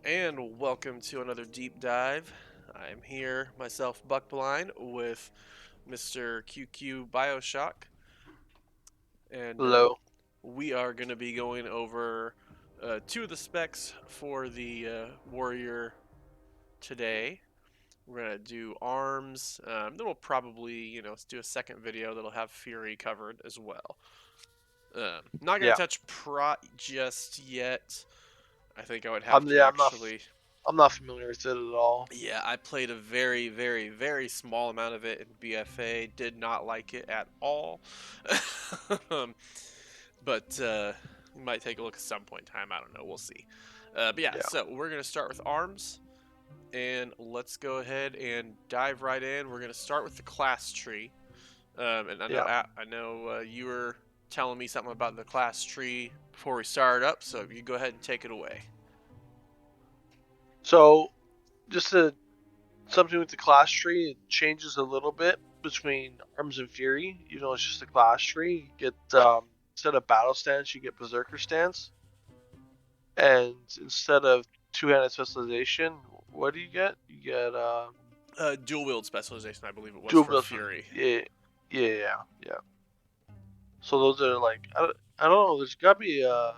And welcome to another deep dive. I'm here, myself, Buckblind, with Mr. QQ Bioshock, and Hello. we are going to be going over two of the specs for the warrior today. We're going to do arms, then we'll probably, do a second video that'll have Fury covered as well. Not going to Yeah. touch Prot just yet. I think I would have I'm to yeah, I'm not actually. I'm not familiar with it at all. Yeah, I played a very, very, very small amount of it in BFA. Did not like it at all. Um, but you might take a look at some point in time. I don't know. We'll see. But yeah, Yeah. so we're going to start with arms. And let's go ahead and dive right in. We're going to start with the class tree. And I know, Yeah. you were telling me something about the class tree before we started up. So you go ahead and take it away. So just something with the class tree, it changes a little bit between Arms and Fury. Even though it's just a class tree, you get instead of battle stance, you get Berserker stance. And instead of two-handed specialization, what do you get? You get Dual wield specialization, I believe it was dual for build. Fury. Yeah. So those are like I don't know. There's gotta be a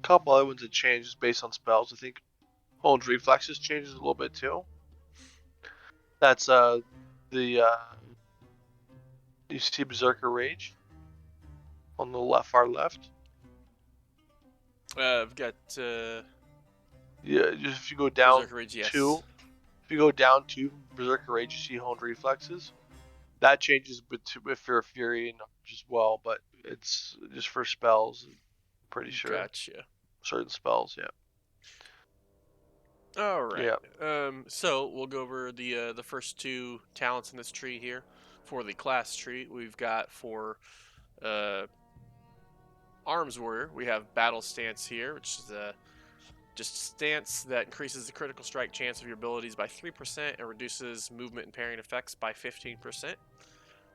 couple other ones that changes based on spells. I think Hold Reflexes changes a little bit too. That's the you see Berserker Rage on the far left. I've got Yeah, just if you go down Berserker Rage, yes. two, if you go down two Berserker Rage, you see Honed Reflexes. That changes with your Fury and as well, but it's just for spells. I'm pretty sure Gotcha. certain spells. Yeah. All right. Yeah. So we'll go over the first two talents in this tree here. For the class tree, we've got for uh, Arms Warrior, we have Battle Stance here, which is just a stance that increases the critical strike chance of your abilities by 3% and reduces movement and parrying effects by 15%.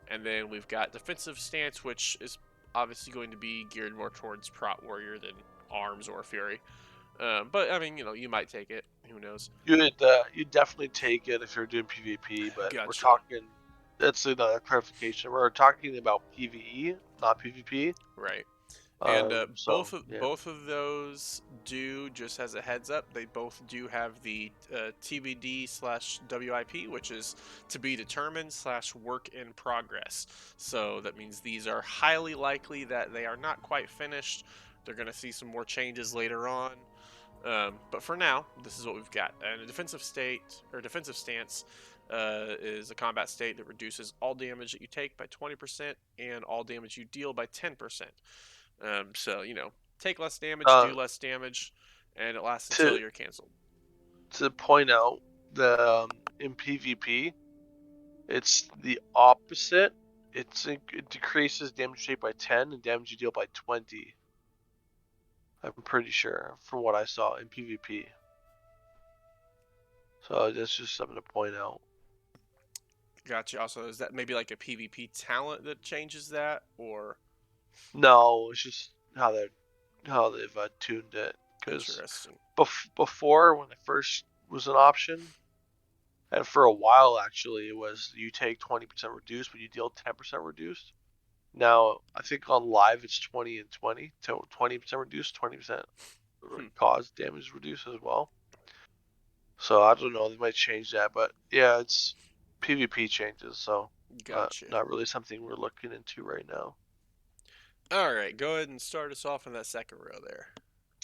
And then we've got Defensive Stance, which is obviously going to be geared more towards Prot Warrior than Arms or Fury. But I mean, you might take it. Who knows? You'd definitely take it if you're doing PvP, but we're Gotcha. talking. That's another clarification. We're talking about PvE, not PvP. Right. And So yeah. both of those do, just as a heads up, they both do have the TBD slash WIP, which is to be determined slash work in progress. So that means these are highly likely that they are not quite finished. They're going to see some more changes later on. But for now, this is what we've got. And a defensive state or defensive stance is a combat state that reduces all damage that you take by 20% and all damage you deal by 10%. So take less damage, Uh, do less damage, and it lasts until to you're canceled. to point out that in PvP, it's the opposite. It decreases damage take by 10 and damage you deal by 20. I'm pretty sure from what I saw in PvP. So that's just something to point out. Gotcha. Also, is that maybe like a PvP talent that changes that, or No, it's just how they've tuned it. Because interesting? before, when it first was an option, and for a while actually, it was you take 20% reduced, but you deal 10% reduced. Now I think on live it's 20 and 20, 20% reduced, 20% cause damage reduced as well. So I don't know, they might change that, but yeah, it's PvP changes, so Gotcha. not really something we're looking into right now. All right, go ahead and start us off in that second row there.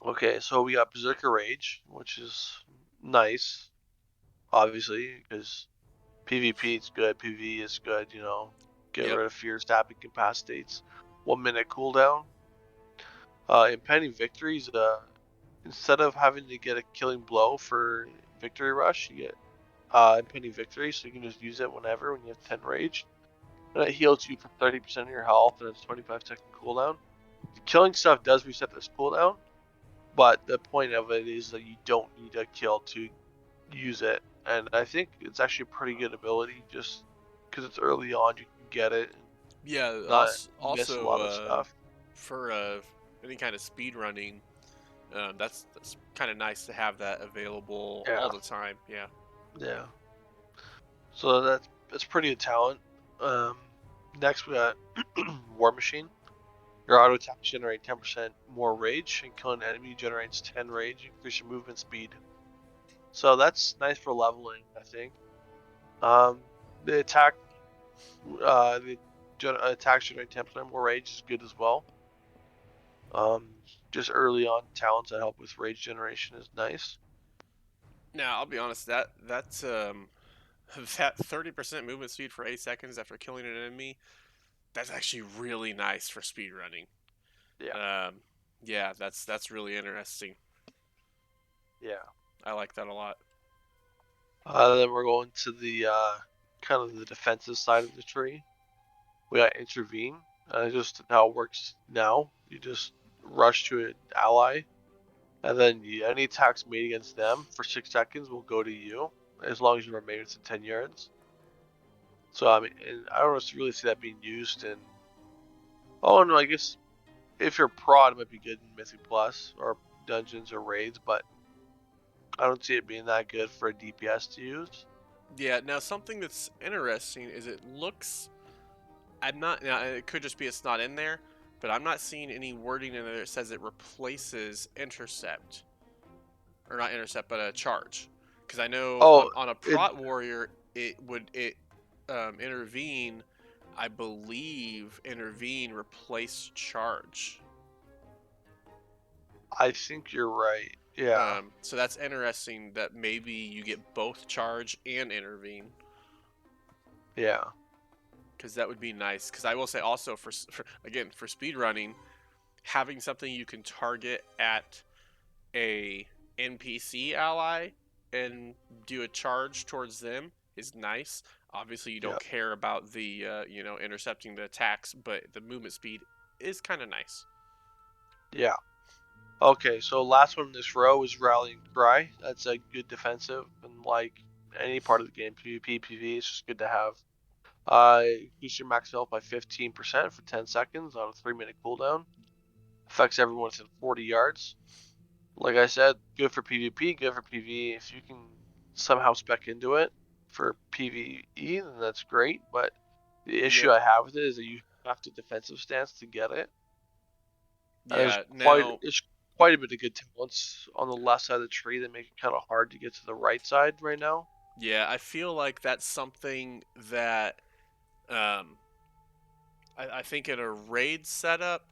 Okay, so we got Berserker Rage, which is nice, obviously, because PvP is good, PvE is good, get Yep. rid of fear, stab, incapacitates. 1 minute cooldown. Impending Victories, instead of having to get a killing blow for Victory Rush, you get Impending Victory, so you can just use it whenever when you have 10 rage. And it heals you for 30% of your health, and it's 25-second cooldown. The killing stuff does reset this cooldown, but the point of it is that you don't need a kill to use it. And I think it's actually a pretty good ability, just because it's early on, you can get it and Yeah. not Also, miss a lot of stuff. for any kind of speed running, That's kind of nice to have that available all Yeah, the time. Yeah. yeah. So that's pretty good talent. Um, Next we got War Machine. Your auto attack generate 10% more rage, and killing an enemy generates 10 rage, increase your movement speed. So that's nice for leveling, I think. Um, the attack, the attacks generate 10% more rage is good as well. Just early on talents that help with rage generation is nice. Now I'll be honest, that 30% movement speed for 8 seconds after killing an enemy, that's actually really nice for speed running. Yeah, Um, yeah, that's really interesting. yeah. I like that a lot. Then we're going to the kind of the defensive side of the tree. We got intervene. Just how it works now. You just rush to an ally, and then any attacks made against them for 6 seconds will go to you, as long as you remain within 10 yards. So I mean, and I don't really see that being used in. Oh no, I guess if you're prod, it might be good in Mythic Plus or dungeons or raids, but I don't see it being that good for a DPS to use. Yeah. Now something that's interesting is it looks. I'm not. Now it could just be it's not in there, but I'm not seeing any wording in there that says it replaces intercept, or not intercept, but a charge. Because I know Oh, on a it. prot warrior it intervene. I believe intervene replace charge. I think you're right. Yeah, So that's interesting that maybe you get both charge and intervene, yeah, because that would be nice. Because I will say also for speed running, having something you can target at a NPC ally and do a charge towards them is nice. Obviously, you yeah, don't care about the intercepting the attacks, but the movement speed is kind of nice. yeah. Okay, so last one in this row is Rallying Cry. That's a good defensive, and like any part of the game, PvP, PvE, it's just good to have. Increase your max health by 15% for 10 seconds on a 3-minute cooldown. Affects everyone within 40 yards. Like I said, good for PvP, good for PvE. If you can somehow spec into it for PvE, then that's great. But the issue Yep. I have with it is that you have to defensive stance to get it. Yeah. Now, There's quite a bit of good talents on the left side of the tree that make it kind of hard to get to the right side right now. yeah, I feel like that's something that um, I think in a raid setup,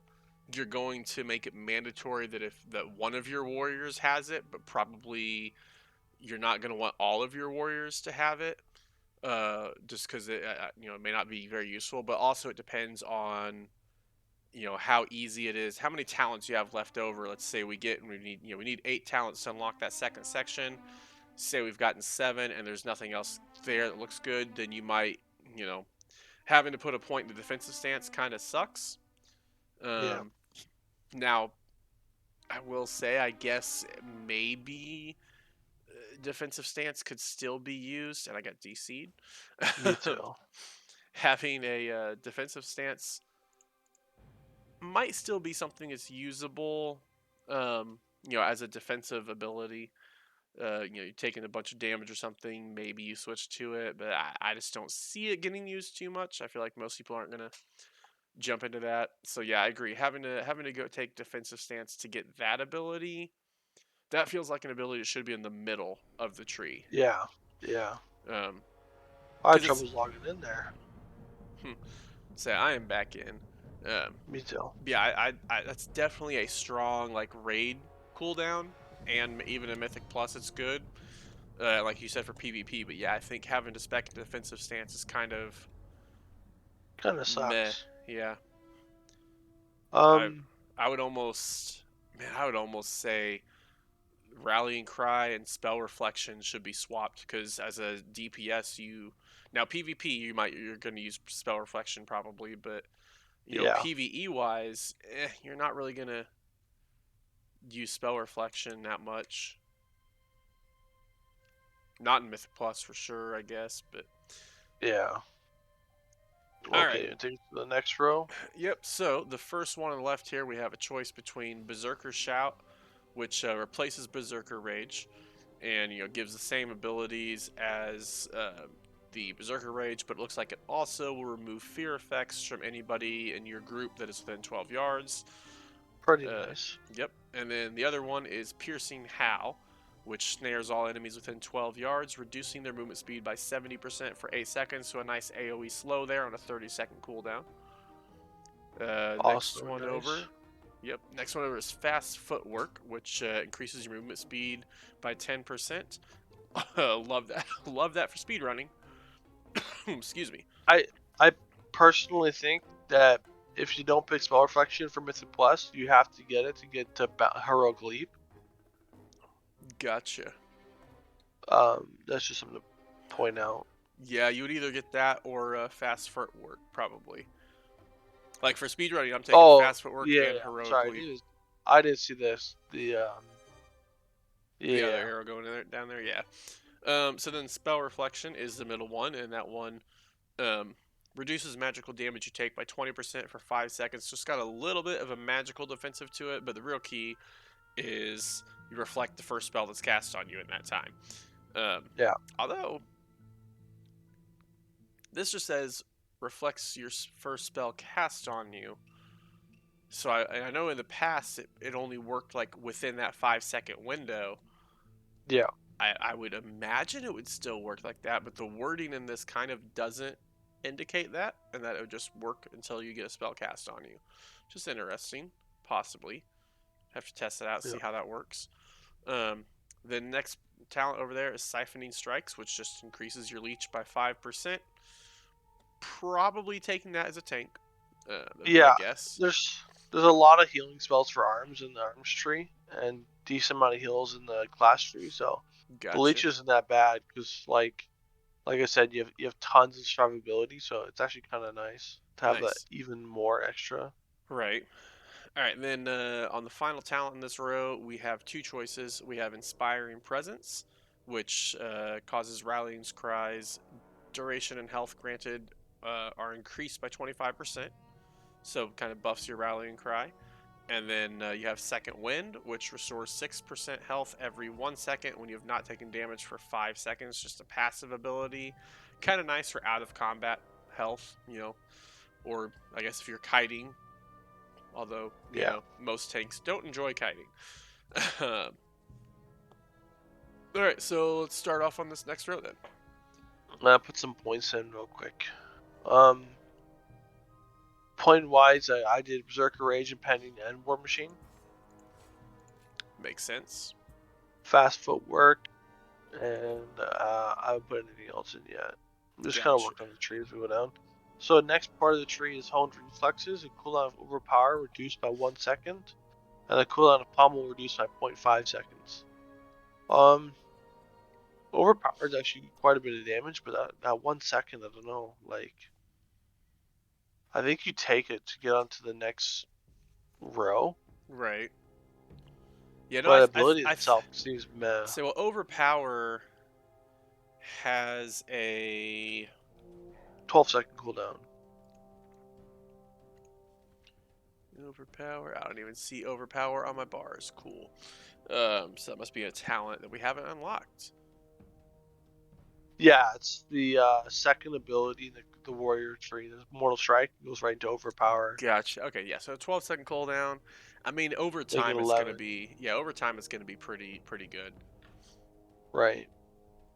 you're going to make it mandatory that if that one of your warriors has it, but probably you're not going to want all of your warriors to have it, just because it may not be very useful. But also it depends on how easy it is, how many talents you have left over. Let's say we need 8 talents to unlock that second section. Say we've gotten 7 and there's nothing else there that looks good, then you might you know having to put a point in the defensive stance kind of sucks. Yeah, Um, Now, I will say, I guess maybe defensive stance could still be used, and I got DC'd. me too. Having a defensive stance might still be something that's usable, as a defensive ability. You're taking a bunch of damage or something, maybe you switch to it, but I just don't see it getting used too much. I feel like most people aren't gonna jump into that. So yeah, I agree. Having to go take defensive stance to get that ability, that feels like an ability that should be in the middle of the tree. Yeah, yeah. Um, I had because it's troubles logging in there. say I am back in. Um, Me too. yeah, that's definitely a strong like raid cooldown, and even in Mythic Plus, it's good. Like you said for PvP, but yeah, I think having to spec a defensive stance is kind of Kind of meh. sucks. Yeah, I Um, I would almost man, I would almost say Rallying Cry and Spell Reflection should be swapped because as a DPS, now PvP you're going to use Spell Reflection probably, but yeah, PvE wise, you're not really going to use Spell Reflection that much. Not in Mythic Plus for sure, I guess. But yeah. all right, Okay, take it to the next row. yep. So the first one on the left here, we have a choice between Berserker Shout, which replaces Berserker Rage, and gives the same abilities as the Berserker Rage, but it looks like it also will remove fear effects from anybody in your group that is within 12 yards. Pretty nice. Yep. And then the other one is Piercing Howl, which snares all enemies within 12 yards, reducing their movement speed by 70% for 8 seconds, so a nice AoE slow there on a 30-second cooldown. Next one nice. over. Yep. Next one over is Fast Footwork, which increases your movement speed by 10%. Love that. Love that for speedrunning. Excuse me. I personally think that if you don't pick Spell Reflection for Mythic Plus, you have to get it to get to Heroic Leap. Gotcha. That's just something to point out. Yeah, you would either get that or Fast Footwork, probably. Like for speedrunning, I'm taking Fast Footwork and Heroic Leap. I didn't see this. The other hero going in there, down there, yeah. So then Spell Reflection is the middle one, and that one reduces magical damage you take by 20% for 5 seconds. So it's got a little bit of a magical defensive to it, but the real key is you reflect the first spell that's cast on you in that time. Yeah. Although this just says reflects your first spell cast on you. So I know in the past it only worked like within that 5-second window. Yeah. I would imagine it would still work like that, but the wording in this kind of doesn't indicate that, and that it would just work until you get a spell cast on you. Just interesting, possibly. Have to test it out, see how that works. The next talent over there is Siphoning Strikes, which just increases your leech by 5%. Probably taking that as a tank. Yeah, I guess. There's a lot of healing spells for arms in the arms tree, and decent amount of heals in the class tree, so the leech isn't that bad, because like I said, you have tons of survivability, so it's actually kind of nice to have that even more extra. Right. All right, and then on the final talent in this row, we have two choices. We have Inspiring Presence, which causes Rallying Cries. Duration and health granted are increased by 25%, so kind of buffs your Rallying Cry. And then you have Second Wind, which restores 6% health every 1 second when you have not taken damage for 5 seconds. Just a passive ability. Kind of nice for out of combat health, or I guess if you're kiting. Although, you know, most tanks don't enjoy kiting. Alright, so let's start off on this next row then. I'll put some points in real quick. Point-wise, I did Berserker Rage, Impending, and War Machine. Makes sense. Fast Footwork, and I haven't put anything else in yet. I'm just kind of working on the tree as we go down. So the next part of the tree is Honed Reflexes, a cooldown of Overpower reduced by 1 second, and a cooldown of Pommel reduced by 0.5 seconds. Overpower is actually quite a bit of damage, but that 1 second, I don't know, like, I think you take it to get onto the next row. Right. Yeah, no, but ability itself seems meh. So, well, Overpower has a 12-second cooldown. Overpower. I don't even see Overpower on my bars. Cool. So that must be a talent that we haven't unlocked. Yeah, it's the second ability in the warrior tree. The Mortal Strike goes right into Overpower. Gotcha. Okay, yeah. So 12-second cooldown. I mean, over time it's gonna be over time it's gonna be pretty good. Right.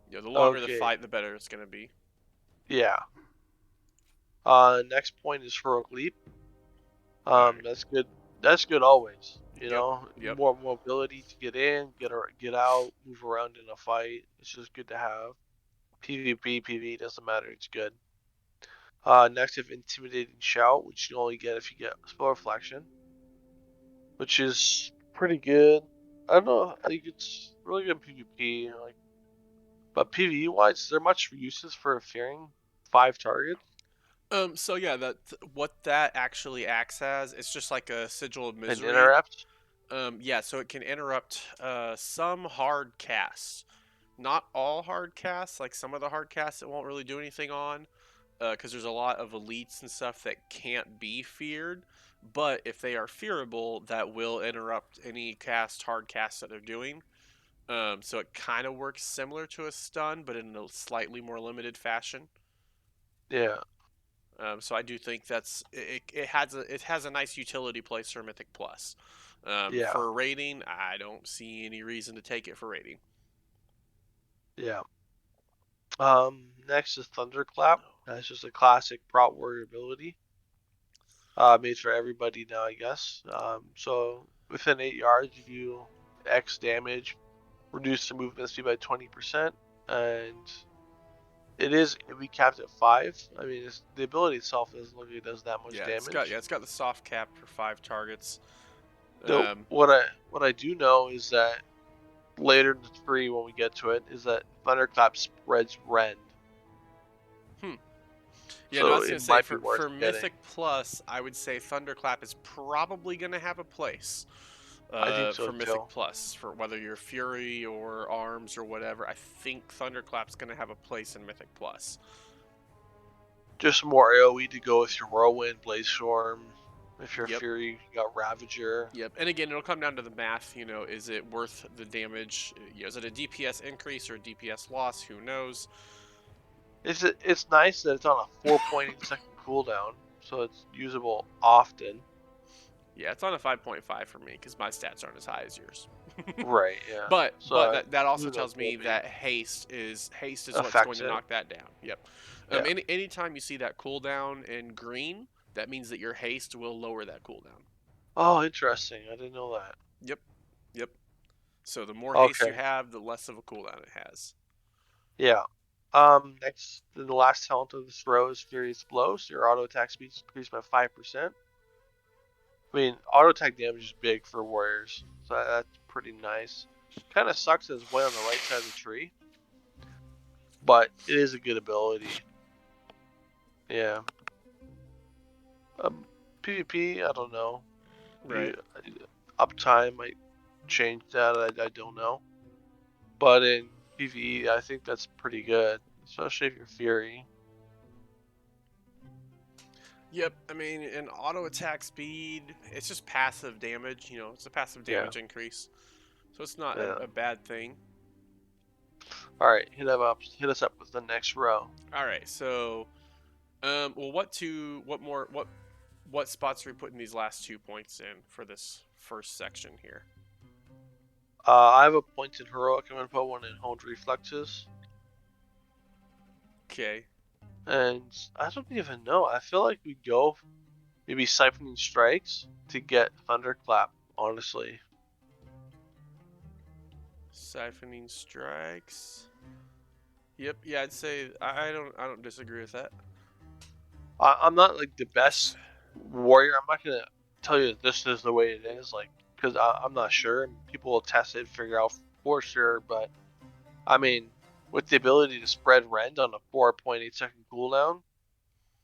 Yeah, the longer the fight, the better it's gonna be. Yeah. Next point is Heroic Leap. That's good. That's good always. You know, more mobility to get in, get out, move around in a fight. It's just good to have. PvP, PvE doesn't matter. It's good. Next, we have Intimidating Shout, which you only get if you get Spell Reflection, which is pretty good. I don't know. I think it's really good PvP. But PvE wise, is there much uses for fearing 5 targets? So yeah, what that actually acts as, it's just like a Sigil of Misery. An interrupt? Yeah, so it can interrupt some hard casts. Not all hard casts, like some of the hard casts it won't really do anything on, because there's a lot of elites and stuff that can't be feared. But if they are fearable, that will interrupt any hard cast that they're doing. So it kind of works similar to a stun, but in a slightly more limited fashion. Yeah. So I do think it has a nice utility place for Mythic Plus. Yeah. For rating, I don't see any reason to take it for rating. Yeah. Next is Thunderclap. That's just a classic prop warrior ability. Made for everybody now, I guess. So within 8 yards, you do X damage, reduce the movement speed by 20%, and it is we capped at 5. I mean, the ability itself doesn't look like it does that much Yeah, damage. it's got the soft cap for 5 targets. So Um, what I do know is that later in the tree, when we get to it, is that Thunderclap spreads Rend. hmm. Yeah, no, I So was it gonna say might be worth for getting. Mythic Plus, I would say Thunderclap is probably gonna have a place. I think so For Mythic too. Plus, for whether you're Fury or Arms or whatever, I think Thunderclap's gonna have a place in Mythic Plus. Just more AoE to go with your Whirlwind, Blaze Storm. If you're Yep. Fury, you got Ravager. Yep. And again, it'll come down to the math. You know, is it worth the damage? Is it a DPS increase or a DPS loss? Who knows? It's nice that it's on a 4.8-second cooldown, so it's usable often. Yeah, it's on a 5.5 for me because my stats aren't as high as yours. Right, yeah. But So that also who knows tells what me I mean. that haste is what's going Affects to it. knock that down. Yep. Yeah. Anytime you see that cooldown in green, that means that your haste will lower that cooldown. Oh, interesting. I didn't know that. Yep. Yep. So the more haste you Okay. have, the less of a cooldown it has. Yeah. Next, the last talent of this row is Furious Blows. Your auto attack speed is increased by 5%. I mean, auto attack damage is big for warriors, so that's pretty nice. Kind of sucks that it's way on the right side of the tree, but it is a good ability. Yeah. PvP, I don't know. Right. Uptime might change that. I don't know. But in PvE, I think that's pretty good, especially if you're Fury. Yep, I mean, an auto attack speed, it's just passive damage. You know, it's a passive Yeah. damage increase, so it's not Yeah. a bad thing. All right, hit us up with the next row. All right, so, well, what spots are we putting these last 2 points in for this first section here? I have a point in heroic. I'm gonna put one in honed reflexes, Okay. and I don't even know. I feel like we go maybe siphoning strikes to get Thunderclap. Honestly, Siphoning Strikes. Yep, yeah, I'd say I don't disagree with that. I'm not like the best warrior. I'm not gonna tell you that this is the way it is, like, because I'm not sure. People will test it and figure out for sure. But I mean, with the ability to spread Rend on a 4.8-second cooldown,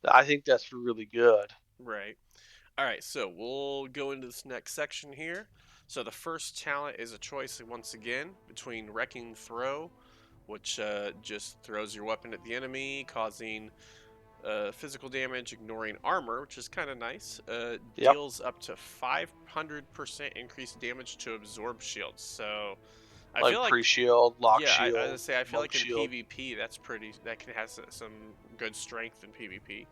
I think that's really good. Right. All right, so we'll go into this next section here. So the first talent is a choice once again between Wrecking Throw, which just throws your weapon at the enemy, causing physical damage, ignoring armor, which is kind of nice. Yep, Deals up to 500% increased damage to absorb shields. So I like feel like, pre-shield, lock yeah, I was gonna shield, say I feel monk like in shield. PvP that can have some good strength in PvP.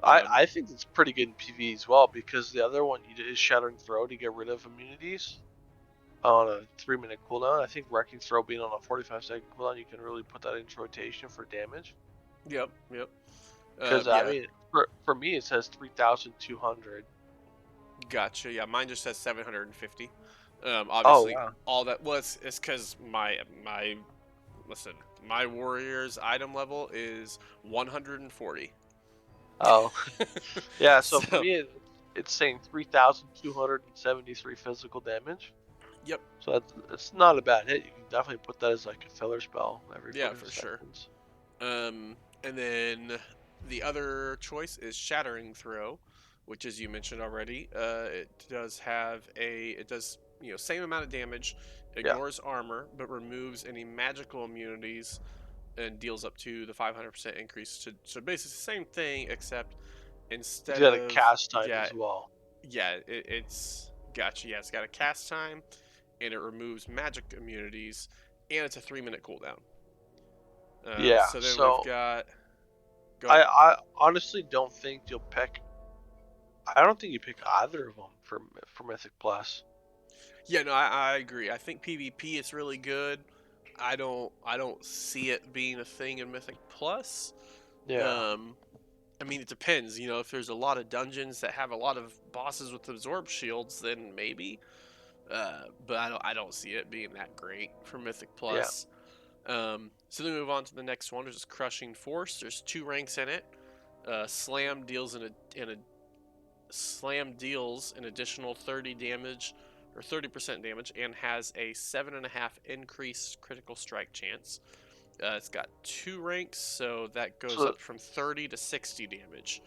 I think it's pretty good in PvE as well, because the other one you did is Shattering Throw to get rid of immunities on a 3-minute cooldown. I think Wrecking Throw being on a 45-second cooldown, you can really put that into rotation for damage. Yep, yep. Because I Yeah, mean, for me it says 3,200. gotcha. Yeah, mine just says 750. Oh Obviously, wow. all that was it's because my listen, my warrior's item level is 140. Oh yeah. So for So, me, it's saying 3,273 physical damage. yep, So it's not a bad hit. You can definitely put that as like a filler spell every yeah, 45 for sure. seconds. And then the other choice is Shattering Throw, which, as you mentioned already, it does same amount of damage, Yeah. ignores armor, but removes any magical immunities and deals up to the 500% increase to, so basically the same thing, except It's instead got a of cast time yeah as well. Yeah, it's gotcha. Yeah, it's got a cast time, and it removes magic immunities, and it's a 3-minute cooldown. Yeah, So then we've so got. Go ahead. I honestly don't think you'll pick. I don't think you pick either of them for Mythic Plus. Yeah, no, I agree. I think PvP is really good. I don't see it being a thing in Mythic Plus. Yeah, I mean, it depends. You know, if there's a lot of dungeons that have a lot of bosses with absorb shields, then maybe. But I don't see it being that great for Mythic yeah. Plus. So then we move on to the next one, which is Crushing Force. There's 2 ranks in it. Slam deals an additional 30 damage or 30% damage and has a 7.5 increased critical strike chance. It's got 2 ranks, so that goes So up from 30 to 60 damage.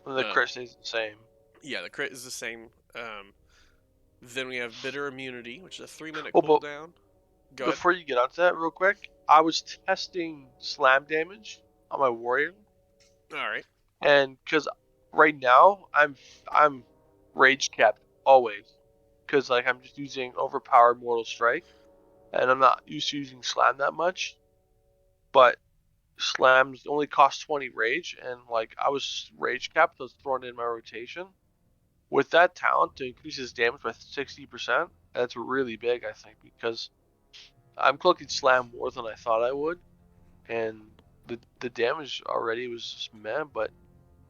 the Um, crit stays the same. yeah, the crit is the same. Then we have Bitter Immunity, which is a 3-minute Well, but cooldown. Go ahead. before you get onto that, real quick, I was testing slam damage on my warrior, All right. and because right now I'm rage capped always, because like I'm just using overpowered mortal strike, and I'm not used to using slam that much. But slams only cost 20 rage, and like I was rage capped, I was thrown in my rotation. With that talent to increase his damage by 60%, that's really big, I think, because I'm clicking slam more than I thought I would, and the damage already was just meh, but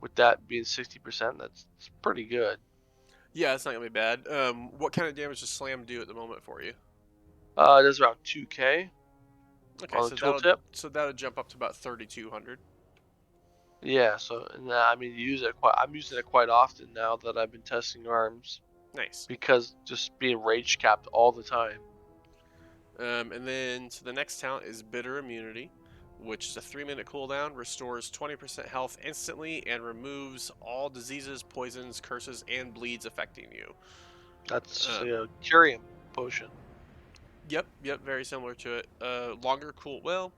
with that being 60%, that's pretty good. Yeah, it's not gonna be bad. What kind of damage does Slam do at the moment for you? It does around 2k Okay, on the so that'll tooltip. so that'll jump up to about 3,200. Yeah, so and I mean, I'm using it quite often now that I've been testing arms Nice. because just being rage capped all the time. And then so the next talent is Bitter Immunity, which is a 3-minute cooldown, restores 20% health instantly, and removes all diseases, poisons, curses, and bleeds affecting you. That's Um, a Curium potion. yep, very similar to it. Longer well,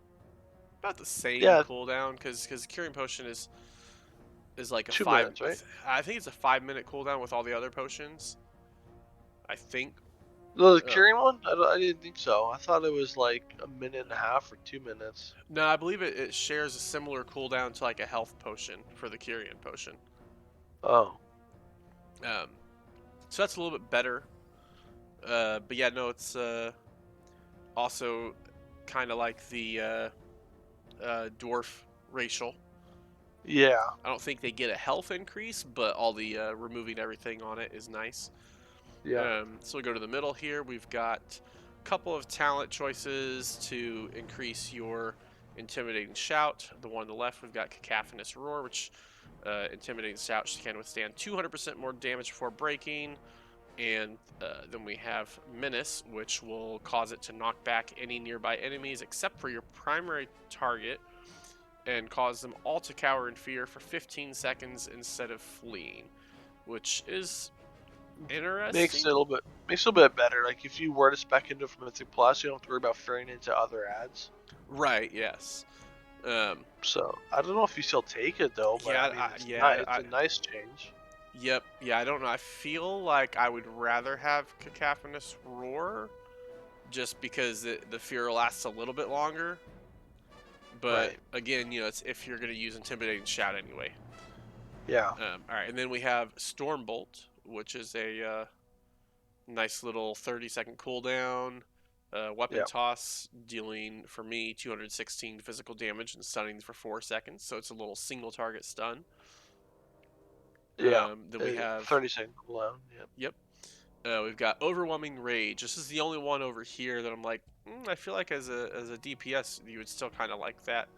about the same Yeah, cooldown because Curing Potion is like a 5. 2 minutes, right? I think it's a 5-minute cooldown with all the other potions. I think. The Um, Curium one? I didn't think so. I thought it was like a minute and a half or 2 minutes. no, I believe it shares a similar cooldown to like a health potion for the Kyrian potion. Oh, Um, so that's a little bit better. But yeah, no, it's also kind of like the dwarf racial. yeah, I don't think they get a health increase, but all the removing everything on it is nice. yeah, So we go to the middle here. We've got a couple of talent choices to increase your Intimidating Shout. The one on the left, we've got Cacophonous Roar, which Intimidating Shout can withstand 200% more damage before breaking. And then we have Menace, which will cause it to knock back any nearby enemies except for your primary target and cause them all to cower in fear for 15 seconds instead of fleeing, which is makes interesting. it a little bit better. Like if you were to spec into from Mythic Plus, you don't have to worry about fearing into other ads. Right, yes. Um, So I don't know if you still take it though, but I yeah, mean it's yeah, not. It's a nice change. yep, yeah. I don't know. I feel like I would rather have Cacophonous Roar, just because the fear lasts a little bit longer. But Right. again, it's if you're gonna use Intimidating Shout anyway. Yeah. All right, and then we have Stormbolt, which is a nice little 30-second cooldown. Weapon Yeah. toss, dealing for me 216 physical damage and stunning for 4 seconds. So it's a little single target stun. Yeah. Then we have, 30-second cooldown. Yep. yep, we've got Overwhelming Rage. This is the only one over here that I'm like, I feel like as a DPS, you would still kind of like that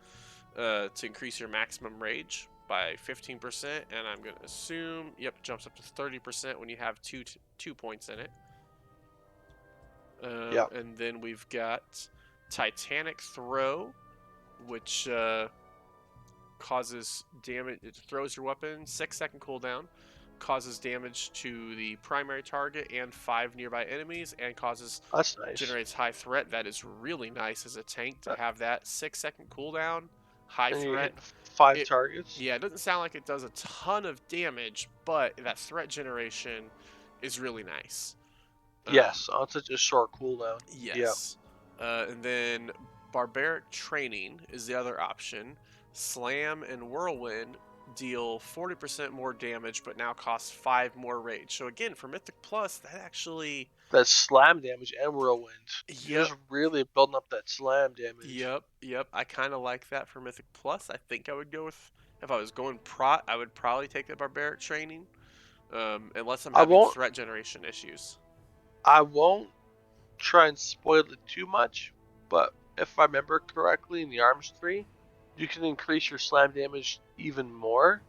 to increase your maximum rage by 15%. And I'm going to assume, yep, jumps up to 30% when you have 2 points in it. Yeah. And then we've got Titanic Throw, which causes damage. It throws your weapon, 6-second cooldown, causes damage to the primary target and 5 nearby enemies, and That's nice. generates high threat. That is really nice as a tank to Uh, have that 6-second cooldown. high And you're threat. hitting 5 It targets. Yeah, it doesn't sound like it does a ton of damage, but that threat generation is really nice. Yes, on such a short cooldown. Yeah. Yes. And then Barbaric Training is the other option. Slam and Whirlwind deal 40% more damage, but now cost 5 more rage. So again, for Mythic Plus, that actually... That slam damage and whirlwind. You're Yep, just really building up that slam damage. yep. I kind of like that for Mythic Plus. I think I would go with... If I was going prot, I would probably take the Barbaric Training. Unless I'm I having won't threat generation issues. I won't try and spoil it too much, but if I remember correctly in the arms tree, you can increase your slam damage even more.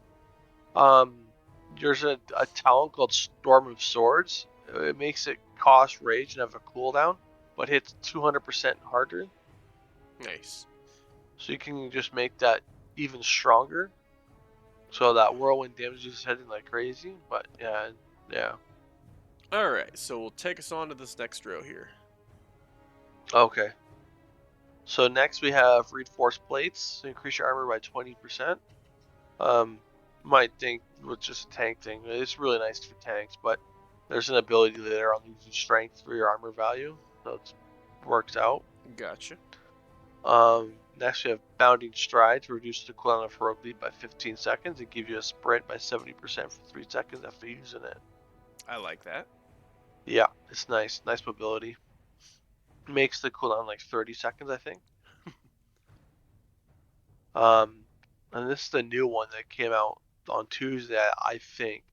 There's a talent called Storm of Swords. It makes it cost rage and have a cooldown, but hits 200% harder. Nice. So you can just make that even stronger. So that whirlwind damages his head like crazy. But yeah. Alright, so we'll take us on to this next row here. Okay. So next we have reinforced plates. Increase your armor by 20%. Might think with just a tank thing. It's really nice for tanks, but there's an ability there on using strength for your armor value, so it works out. Gotcha. Next we have bounding stride to reduce the cooldown of heroic leap by 15 seconds and give you a sprint by 70% for 3 seconds after using it. I like that. Yeah, it's nice. Nice mobility. Makes the cooldown like 30 seconds, I think. And this is the new one that came out on Tuesday, I think.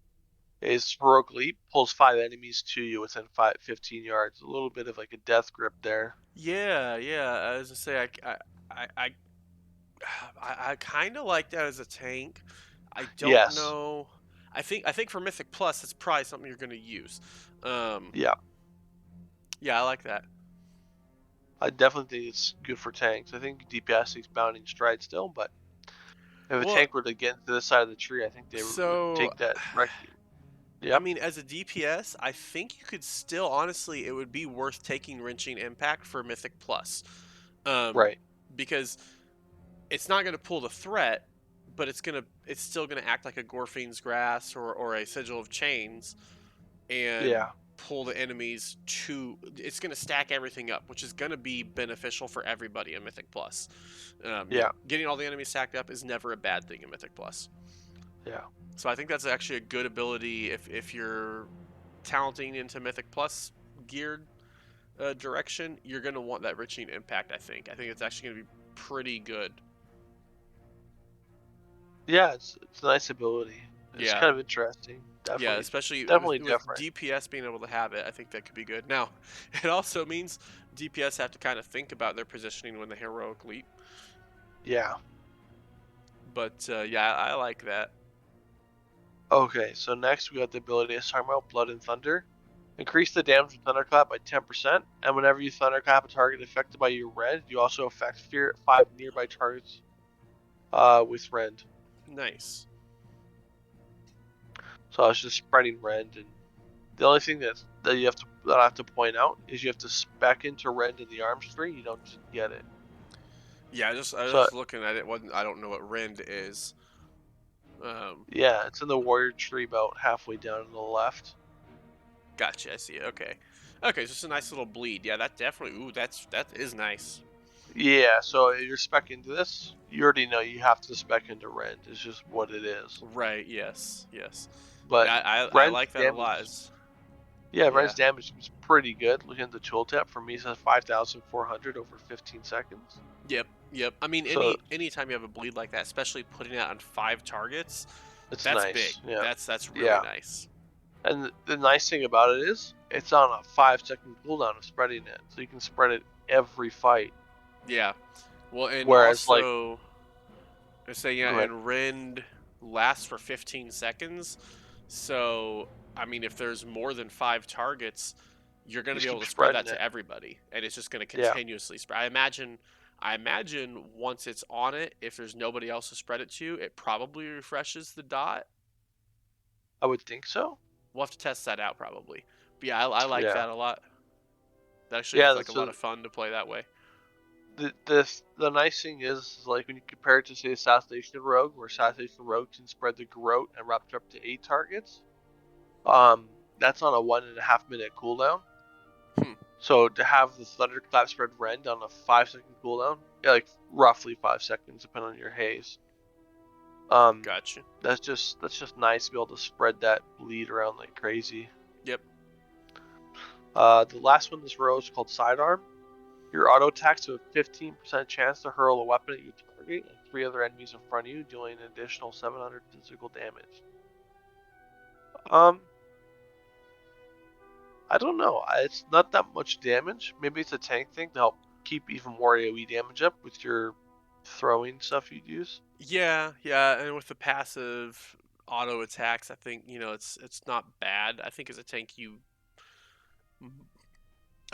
Is Heroic Leap pulls 5 enemies to you within 15 yards. A little bit of like a death grip there. Yeah. I was gonna say I kind of like that as a tank. I don't Yes. know. I think for Mythic Plus, it's probably something you're gonna use. Yeah. Yeah, I like that. I definitely think it's good for tanks. I think DPS takes bounding stride still, but if a Well, tank were to get into this side of the tree, I think they would so take that directly. I Yep. mean, as a DPS, I think you could still honestly, it would be worth taking Wrenching Impact for Mythic Plus, um, Right. because it's not going to pull the threat, but it's still gonna act like a Gorfine's Grasp or a Sigil of Chains, and Yeah. pull the enemies to. It's gonna stack everything up, which is gonna be beneficial for everybody in Mythic Plus. Yeah. Getting all the enemies stacked up is never a bad thing in Mythic Plus. Yeah. So I think that's actually a good ability if you're talenting into Mythic Plus geared direction. You're gonna want that Riching Impact. I think it's actually gonna be pretty good. Yeah. It's a nice ability. It's Yeah, kind of interesting. yeah, Definitely. especially Definitely with different. DPS being able to have it. I think that could be good. Now, it also means DPS have to kind of think about their positioning when the heroic leap. Yeah. But yeah, I like that. Okay, so next we got the ability to talk about Blood and Thunder. Increase the damage of Thunderclap by 10%, and whenever you Thunderclap a target affected by your Rend, you also affect 5 nearby targets with Rend. Nice. So I was just spreading Rend, and the only thing that I have to point out is you have to spec into Rend in the arms tree. You don't just get it. Yeah, I was So just looking at it. I don't know what Rend is. yeah, it's in the warrior tree about halfway down on the left. Gotcha. I see it. Okay. Okay, so it's a nice little bleed. Yeah, that definitely. Ooh, that is nice. Yeah, so if you're spec into this, you already know you have to spec into Rend. It's just what it is. Right. Yes. Yes. But Yeah, I Rend's like that a lot. damage, yeah, Yeah. Rend's damage is pretty good. Looking at the tooltip, for me, it says 5,400 over 15 seconds. Yep. Yep. I mean, So anytime you have a bleed like that, especially putting it on 5 targets, it's that's big. nice. Yeah, That's really yeah. nice. And the nice thing about it is it's on a 5-second cooldown of spreading it, so you can spread it every fight. Yeah. Well, and Whereas, like, also, I say yeah, go ahead. and Rend lasts for 15 seconds. So, I mean, if there's more than 5 targets, you're going to Just be able keep to spread that spreading it. to everybody, and it's just going to Yeah, continuously spread. I imagine once it's on it, if there's nobody else to spread it to, it probably refreshes the dot. I would think so. We'll have to test that out probably. But yeah, I like Yeah, that a lot. That actually yeah. looks like a lot So of fun to play that way. The nice thing is like when you compare it to say Assassination Rogue, where Assassination Rogue can spread the Garrote and raptor up to 8 targets. That's on a 1.5 minute cooldown. So to have the Thunderclap spread Rend on a 5-second cooldown, yeah, like roughly 5 seconds, depending on your haze. Gotcha. That's just nice to be able to spread that bleed around like crazy. Yep. The last one in this row is called Sidearm. Your auto attacks have a 15% chance to hurl a weapon at your target and 3 other enemies in front of you, dealing an additional 700 physical damage. I don't know. It's not that much damage. Maybe it's a tank thing to help keep even more AoE damage up with your throwing stuff you'd use. Yeah, yeah, and with the passive auto attacks, I think it's not bad. I think as a tank, I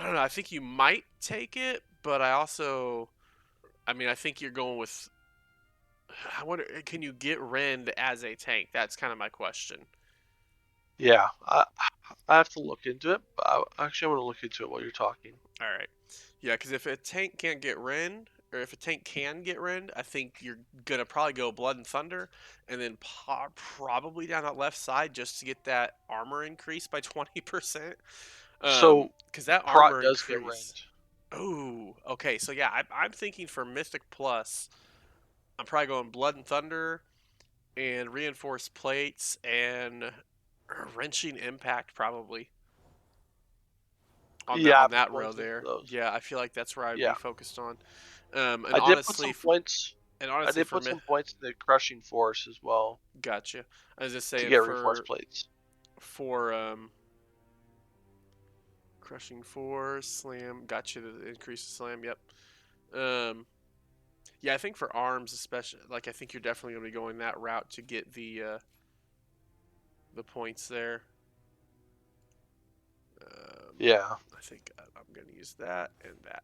don't know. I think you might take it, but I think you're going with. I wonder, can you get Rend as a tank? That's kind of my question. Yeah, I have to look into it. But actually, I'm going to look into it while you're talking. All right. Yeah, because if a tank can't get Rend, or if a tank can get Rend, I think you're gonna probably go Blood and Thunder, and then probably down that left side just to get that armor increase by 20%. So, Because that Prot armor does get increase. Rend. Oh, okay. So yeah, I'm thinking for Mythic Plus, I'm probably going Blood and Thunder and Reinforced Plates and Wrenching Impact probably on that Yeah, on I've been that going row through there. those. Yeah, I feel like that's where I'd be Yeah, focused on. I And did put honestly, some points. and I honestly did for put me, some points in the Crushing Force as well gotcha. I was just to saying get reinforced plates. for crushing force slam, gotcha. The increase the slam. Yep. Um, yeah, I think for arms, especially, like I think you're definitely gonna be going that route to get the points there. Yeah. I think I'm gonna use that and that.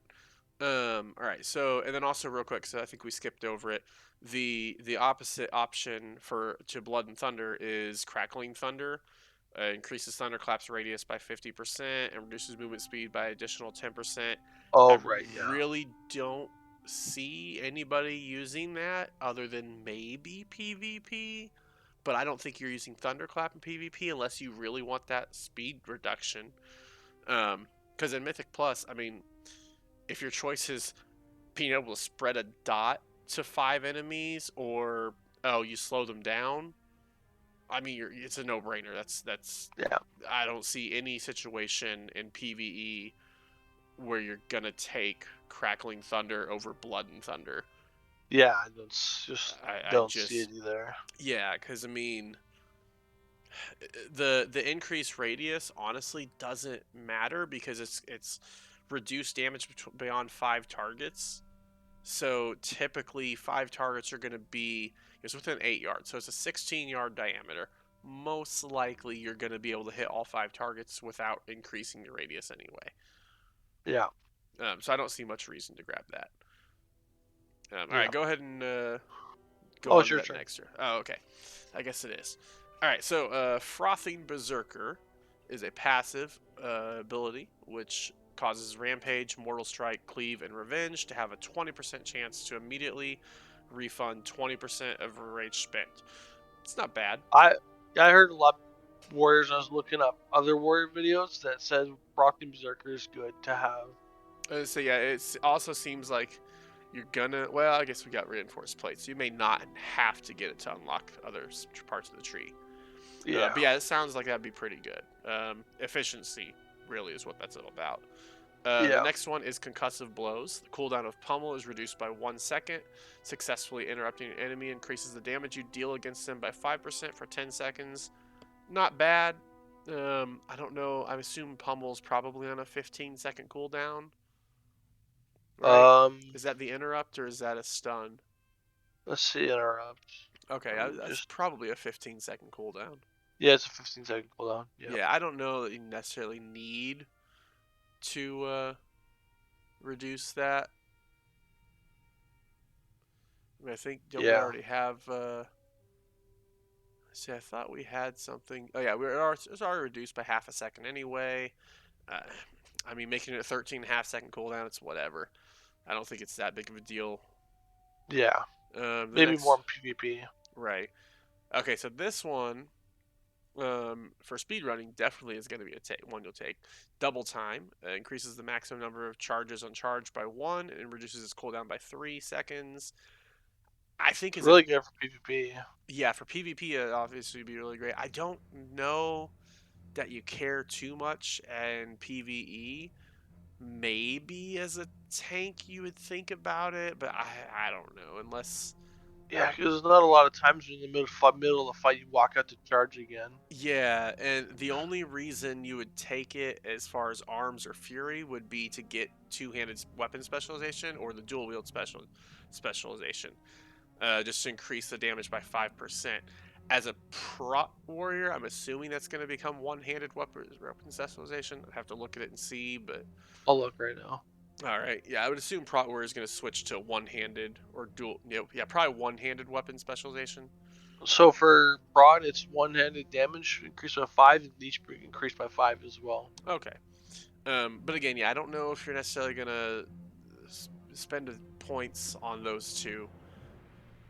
All right. So, and then also real quick, so I think we skipped over it. The opposite option for to Blood and Thunder is Crackling Thunder. Increases Thunderclap's radius by 50% and reduces movement speed by additional 10%. I Oh, right. Yeah. really don't see anybody using that other than maybe PvP, but I don't think you're using Thunderclap in PvP unless you really want that speed reduction. Because in Mythic Plus, I mean, if your choice is being able to spread a dot to 5 enemies or you slow them down, I mean, it's a no-brainer. That's Yeah. I don't see any situation in PvE where you're gonna take Crackling Thunder over Blood and Thunder. Yeah. I I don't see it just either. yeah, because I mean, the increased radius honestly doesn't matter because it's reduced damage beyond 5 targets. So typically 5 targets are going to be it's within 8 yards, so it's a 16-yard diameter. Most likely you're going to be able to hit all 5 targets without increasing the radius anyway. Yeah. So I don't see much reason to grab that. All Yeah. right, go ahead and go Oh, on it's to your that turn. next. Oh, okay. I guess it is. All right, so Frothing Berserker is a passive ability which causes Rampage, Mortal Strike, Cleave, and Revenge to have a 20% chance to immediately refund 20% of rage spent. It's not bad. I heard a lot of warriors. I was looking up other warrior videos that said Brockton Berserker is good to have. So yeah, it also seems like you're gonna. Well, I guess we got reinforced plates. You may not have to get it to unlock other parts of the tree. Yeah. But yeah, it sounds like that'd be pretty good. Efficiency really is what that's all about. The Yeah. next one is Concussive Blows. The cooldown of Pummel is reduced by 1 second. Successfully interrupting an enemy increases the damage you deal against them by 5% for 10 seconds. Not bad. I don't know. I assume Pummel's probably on a 15-second cooldown, right? Um. Is that the interrupt or is that a stun? Let's see. Interrupt. Okay, Let me that's just. probably a 15-second cooldown. Yeah, it's a 15-second cooldown. Yeah. Yeah, I don't know that you necessarily need to reduce that. I mean, I think don't we Yeah. already have? See, I thought we had something. Oh yeah, it's already reduced by half a second anyway. Uh, I mean, making it a 13.5 second cooldown, it's whatever. I don't think it's that big of a deal. Yeah. The Maybe next, more in PvP. right? Okay, so this one, for speedrunning, definitely is going to be one you'll take. Double time increases the maximum number of charges on charge by 1 and reduces its cooldown by 3 seconds. I think It's is a really good for PvP. yeah, for PvP it obviously would be really great. I don't know that you care too much in PvE. Maybe as a tank you would think about it, but I don't know unless. Yeah, because there's not a lot of times in the middle of the fight you walk out to charge again. Yeah, and the only reason you would take it as far as arms or fury would be to get two-handed weapon specialization or the dual wield specialization, just to increase the damage by 5%. As a prot warrior, I'm assuming that's going to become one-handed weapon specialization. I'd have to look at it and see, but I'll look right now. all right. Yeah, I would assume prot warrior is going to switch to one-handed or dual. Yeah, probably one-handed weapon specialization. So for prod, it's one-handed damage increased by 5, and each increased by 5 as well. Okay. But again, yeah, I don't know if you're necessarily gonna spend points on those two.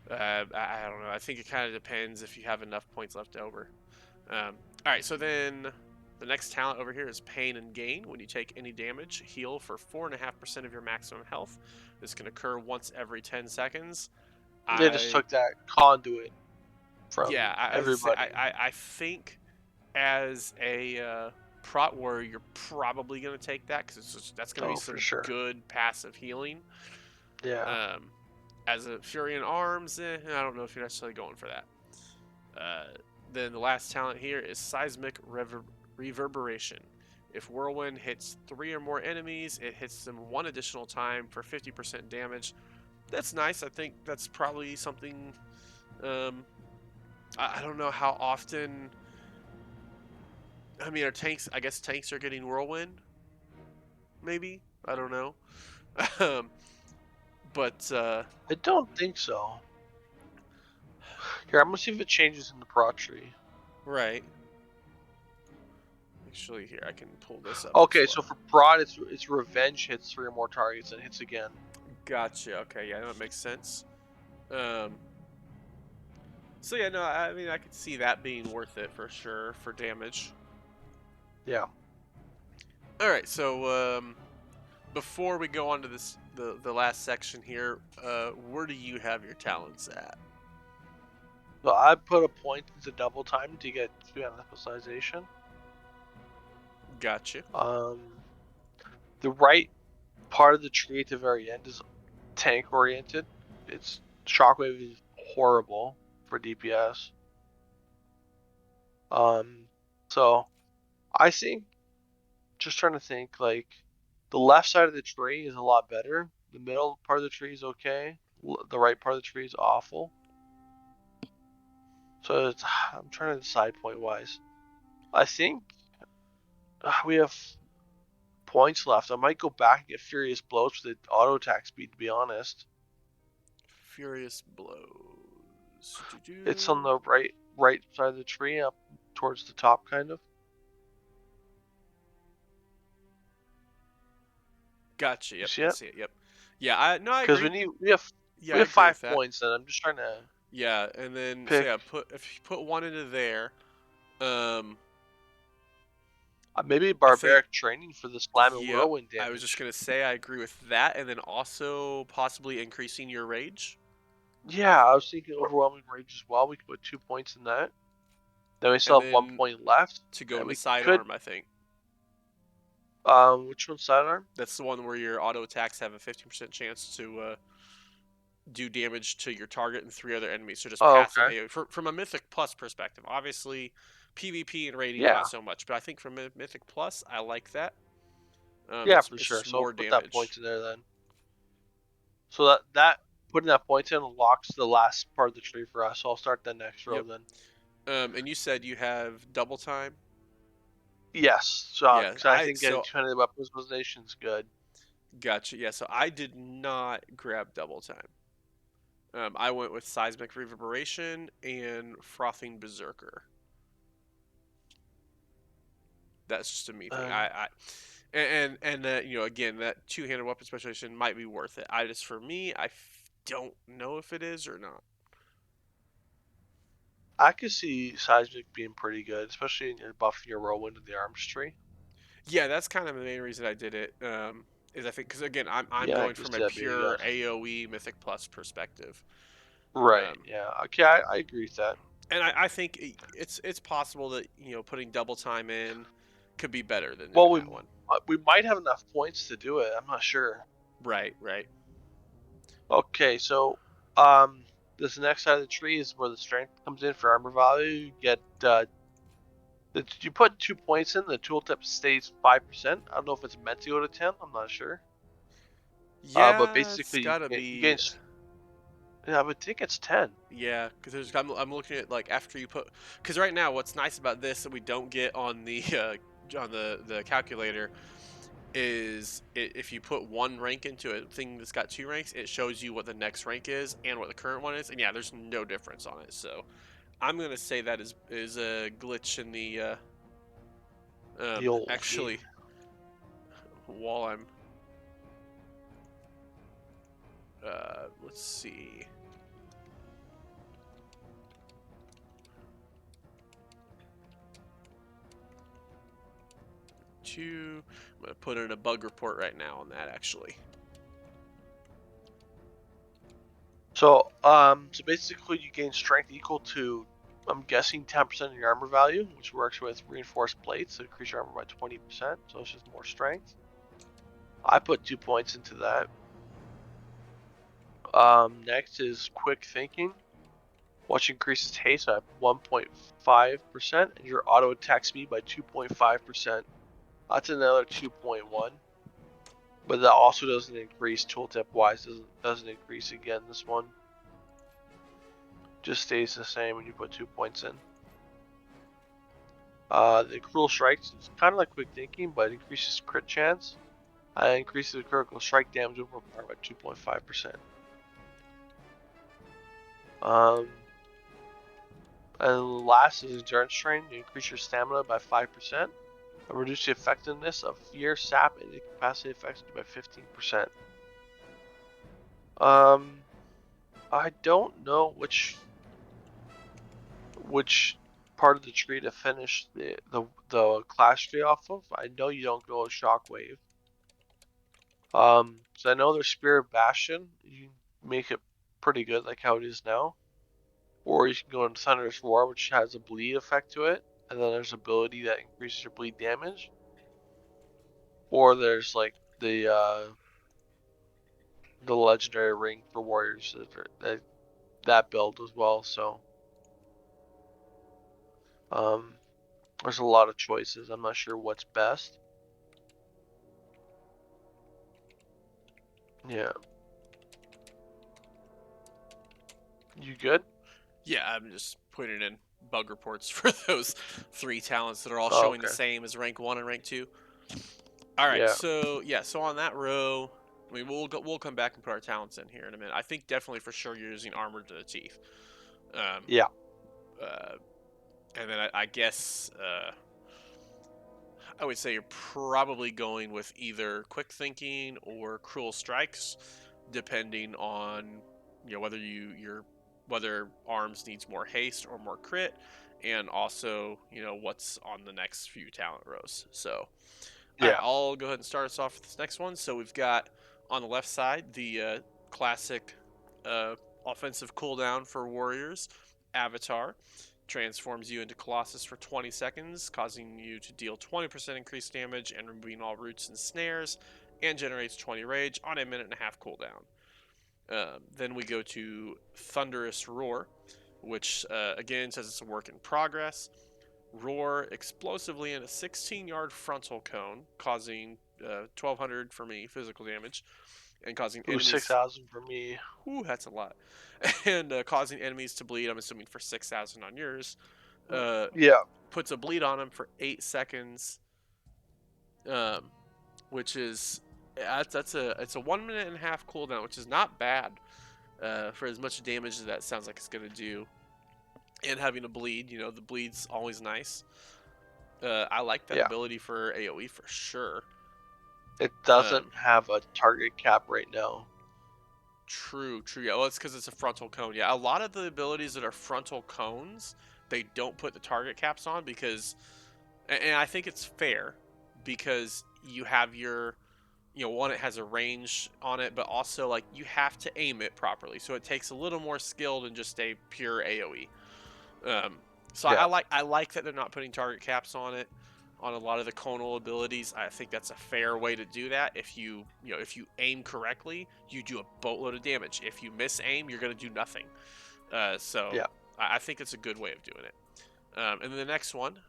I don't know. I think it kind of depends if you have enough points left over. All right, so then the next talent over here is Pain and Gain. When you take any damage, heal for 4.5% of your maximum health. This can occur once every 10 seconds. They just took that conduit from everybody. I think as a prot warrior, you're probably going to take that because that's going to be for some sure. good passive healing. Yeah. As a Fury in Arms, I don't know if you're necessarily going for that. Then the last talent here is Seismic Reverberation. If Whirlwind hits 3 or more enemies, it hits them 1 additional time for 50% damage. That's nice. I think that's probably something. I don't know how often. I mean, are tanks? I guess tanks are getting Whirlwind. Maybe, I don't know. But I don't think so. Here, I'm gonna see if it changes in the prot tree. right. Actually, here I can pull this up. Okay, as so well. for prod, it's revenge hits 3 or more targets and hits again. Gotcha. Okay, yeah, that makes sense. So yeah, no, I mean I could see that being worth it for sure for damage. Yeah. All right, so before we go on to the last section here, where do you have your talents at? So I put a point into double time to get 2 specialization. Gotcha. The right part of the tree at the very end is tank oriented. Its Shockwave is horrible for DPS. So I think, just trying to think, like, the left side of the tree is a lot better. The middle part of the tree is okay. The right part of the tree is awful. So I'm trying to decide point wise. I think we have points left. I might go back and get Furious Blows for the auto attack speed, to be honest. Furious Blows. It's on the right side of the tree, up towards the top, kind of. Gotcha. Yep, You see I it? see it. Yep. Yeah, I Because agree. we have Yeah, I agree 5 with that. points, and I'm just trying to. Yeah, and then Pick. so yeah, if you put one into there, Maybe barbaric training for the slam and yep. whirlwind damage. I was just gonna say I agree with that, and then also possibly increasing your rage. Yeah, I was thinking overwhelming rage as well. We could put 2 points in that. Then we still have 1 point left to go into we sidearm. I think. Which one's sidearm? That's the one where your auto attacks have a 15% chance to do damage to your target and 3 other enemies. So just passive Okay. AoE. From a Mythic Plus perspective, obviously PvP and rating Yeah. not so much, but I think from Mythic Plus, I like that. Yeah, for sure. So more put damage. that point in there then. So that putting that point in unlocks the last part of the tree for us. So I'll start the next row then. And you said you have double time? Yes. So yeah, I think getting 200 weapon specialization is good. Gotcha. Yeah, so I did not grab double time. I went with Seismic Reverberation and Frothing Berserker. That's just a me thing. And you know, again, that two-handed weapon specialization might be worth it. For me, don't know if it is or not. I could see Seismic being pretty good, especially in your buffing your Whirlwind in the arms tree. Yeah, that's kind of the main reason I did it. Is I think because again, I'm Yeah, I going could from see a that being pure good. AOE Mythic Plus perspective. Right. Um, Yeah. Okay. I agree with that. and I think it's possible that you know putting double time in could be better than Well, doing that one. we might have enough points to do it. I'm not sure. Right, right. Okay, so this next side of the tree is where the strength comes in for armor value. You get you put 2 points in, the tooltip stays 5%. I don't know if it's meant to go to 10. I'm not sure. But Yeah, it's basically gotta you be. gain. Yeah, I would think it's 10. Yeah, because I'm looking at like after you put because right now what's nice about this that we don't get on the the calculator is if you put one rank into a thing that's got two ranks, it shows you what the next rank is and what the current one is, and yeah, there's no difference on it. So I'm gonna say that is a glitch in the The old actually game. while I'm let's see. I'm gonna put in a bug report right now on that actually. So basically you gain strength equal to, I'm guessing 10% of your armor value, which works with reinforced plates to increase your armor by 20%. So it's just more strength. I put 2 points into that. Next is quick thinking, which increases haste by 1.5% and your auto attack speed by 2.5%. That's another 2.1. But that also doesn't increase tooltip wise, doesn't increase again. This one just stays the same when you put 2 points in. The cruel strikes is kind of like quick thinking, but increases crit chance. Increases the critical strike damage overpower by 2.5%. And last is endurance train. You increase your stamina by 5%. And reduce the effectiveness of fear, sap, and incapacity effects by 15%. I don't know which part of the tree to finish the class tree off of. I know you don't go with Shockwave. So I know there's Spirit of Bastion. You make it pretty good, like how it is now. Or you can go into Thunderous Roar, which has a bleed effect to it, and then there's ability that increases your bleed damage. Or there's like the legendary ring for warriors that build as well. So there's a lot of choices. I'm not sure what's best. Yeah. You good? Yeah, I'm just putting in bug reports for those three talents that are all Oh, showing the okay. same as rank 1 and rank 2. All right, Yeah. so yeah, so on that row, I mean we'll come back and put our talents in here in a minute. I think definitely for sure you're using armor to the teeth. Um, Yeah. uh, and then I guess I would say you're probably going with either quick thinking or cruel strikes, depending on you know whether arms needs more haste or more crit, and also you know what's on the next few talent rows. So, all right, Yeah. I'll go ahead and start us off with this next one. So we've got on the left side the classic uh, offensive cooldown for warriors, Avatar transforms you into Colossus for 20 seconds, causing you to deal 20% increased damage and removing all roots and snares, and generates 20 rage on a minute and a half cooldown. Then we go to Thunderous Roar, which again says it's a work in progress. Roar explosively in a 16-yard frontal cone, causing 1,200 for me physical damage, and causing Ooh, enemies. 6,000 for me. Ooh, that's a lot. And causing enemies to bleed. I'm assuming for 6,000 on yours. Uh, Yeah. puts a bleed on him for 8 seconds, um, which is that's a it's a 1 minute and a half cooldown, which is not bad for as much damage as that sounds like it's gonna do. And having a bleed, you know, the bleed's always nice. I like that Yeah. ability for AOE for sure. It doesn't have a target cap right now. True. Yeah, well, it's because it's a frontal cone. Yeah, a lot of the abilities that are frontal cones, they don't put the target caps on because, and I think it's fair because you have your, one, it has a range on it, but also like you have to aim it properly, so it takes a little more skill than just a pure AOE. So Yeah. I like that they're not putting target caps on it on a lot of the conal abilities. I think that's a fair way to do that. If if you aim correctly, you do a boatload of damage. If you miss aim, you're gonna do nothing. So Yeah. I think it's a good way of doing it. And then the next one,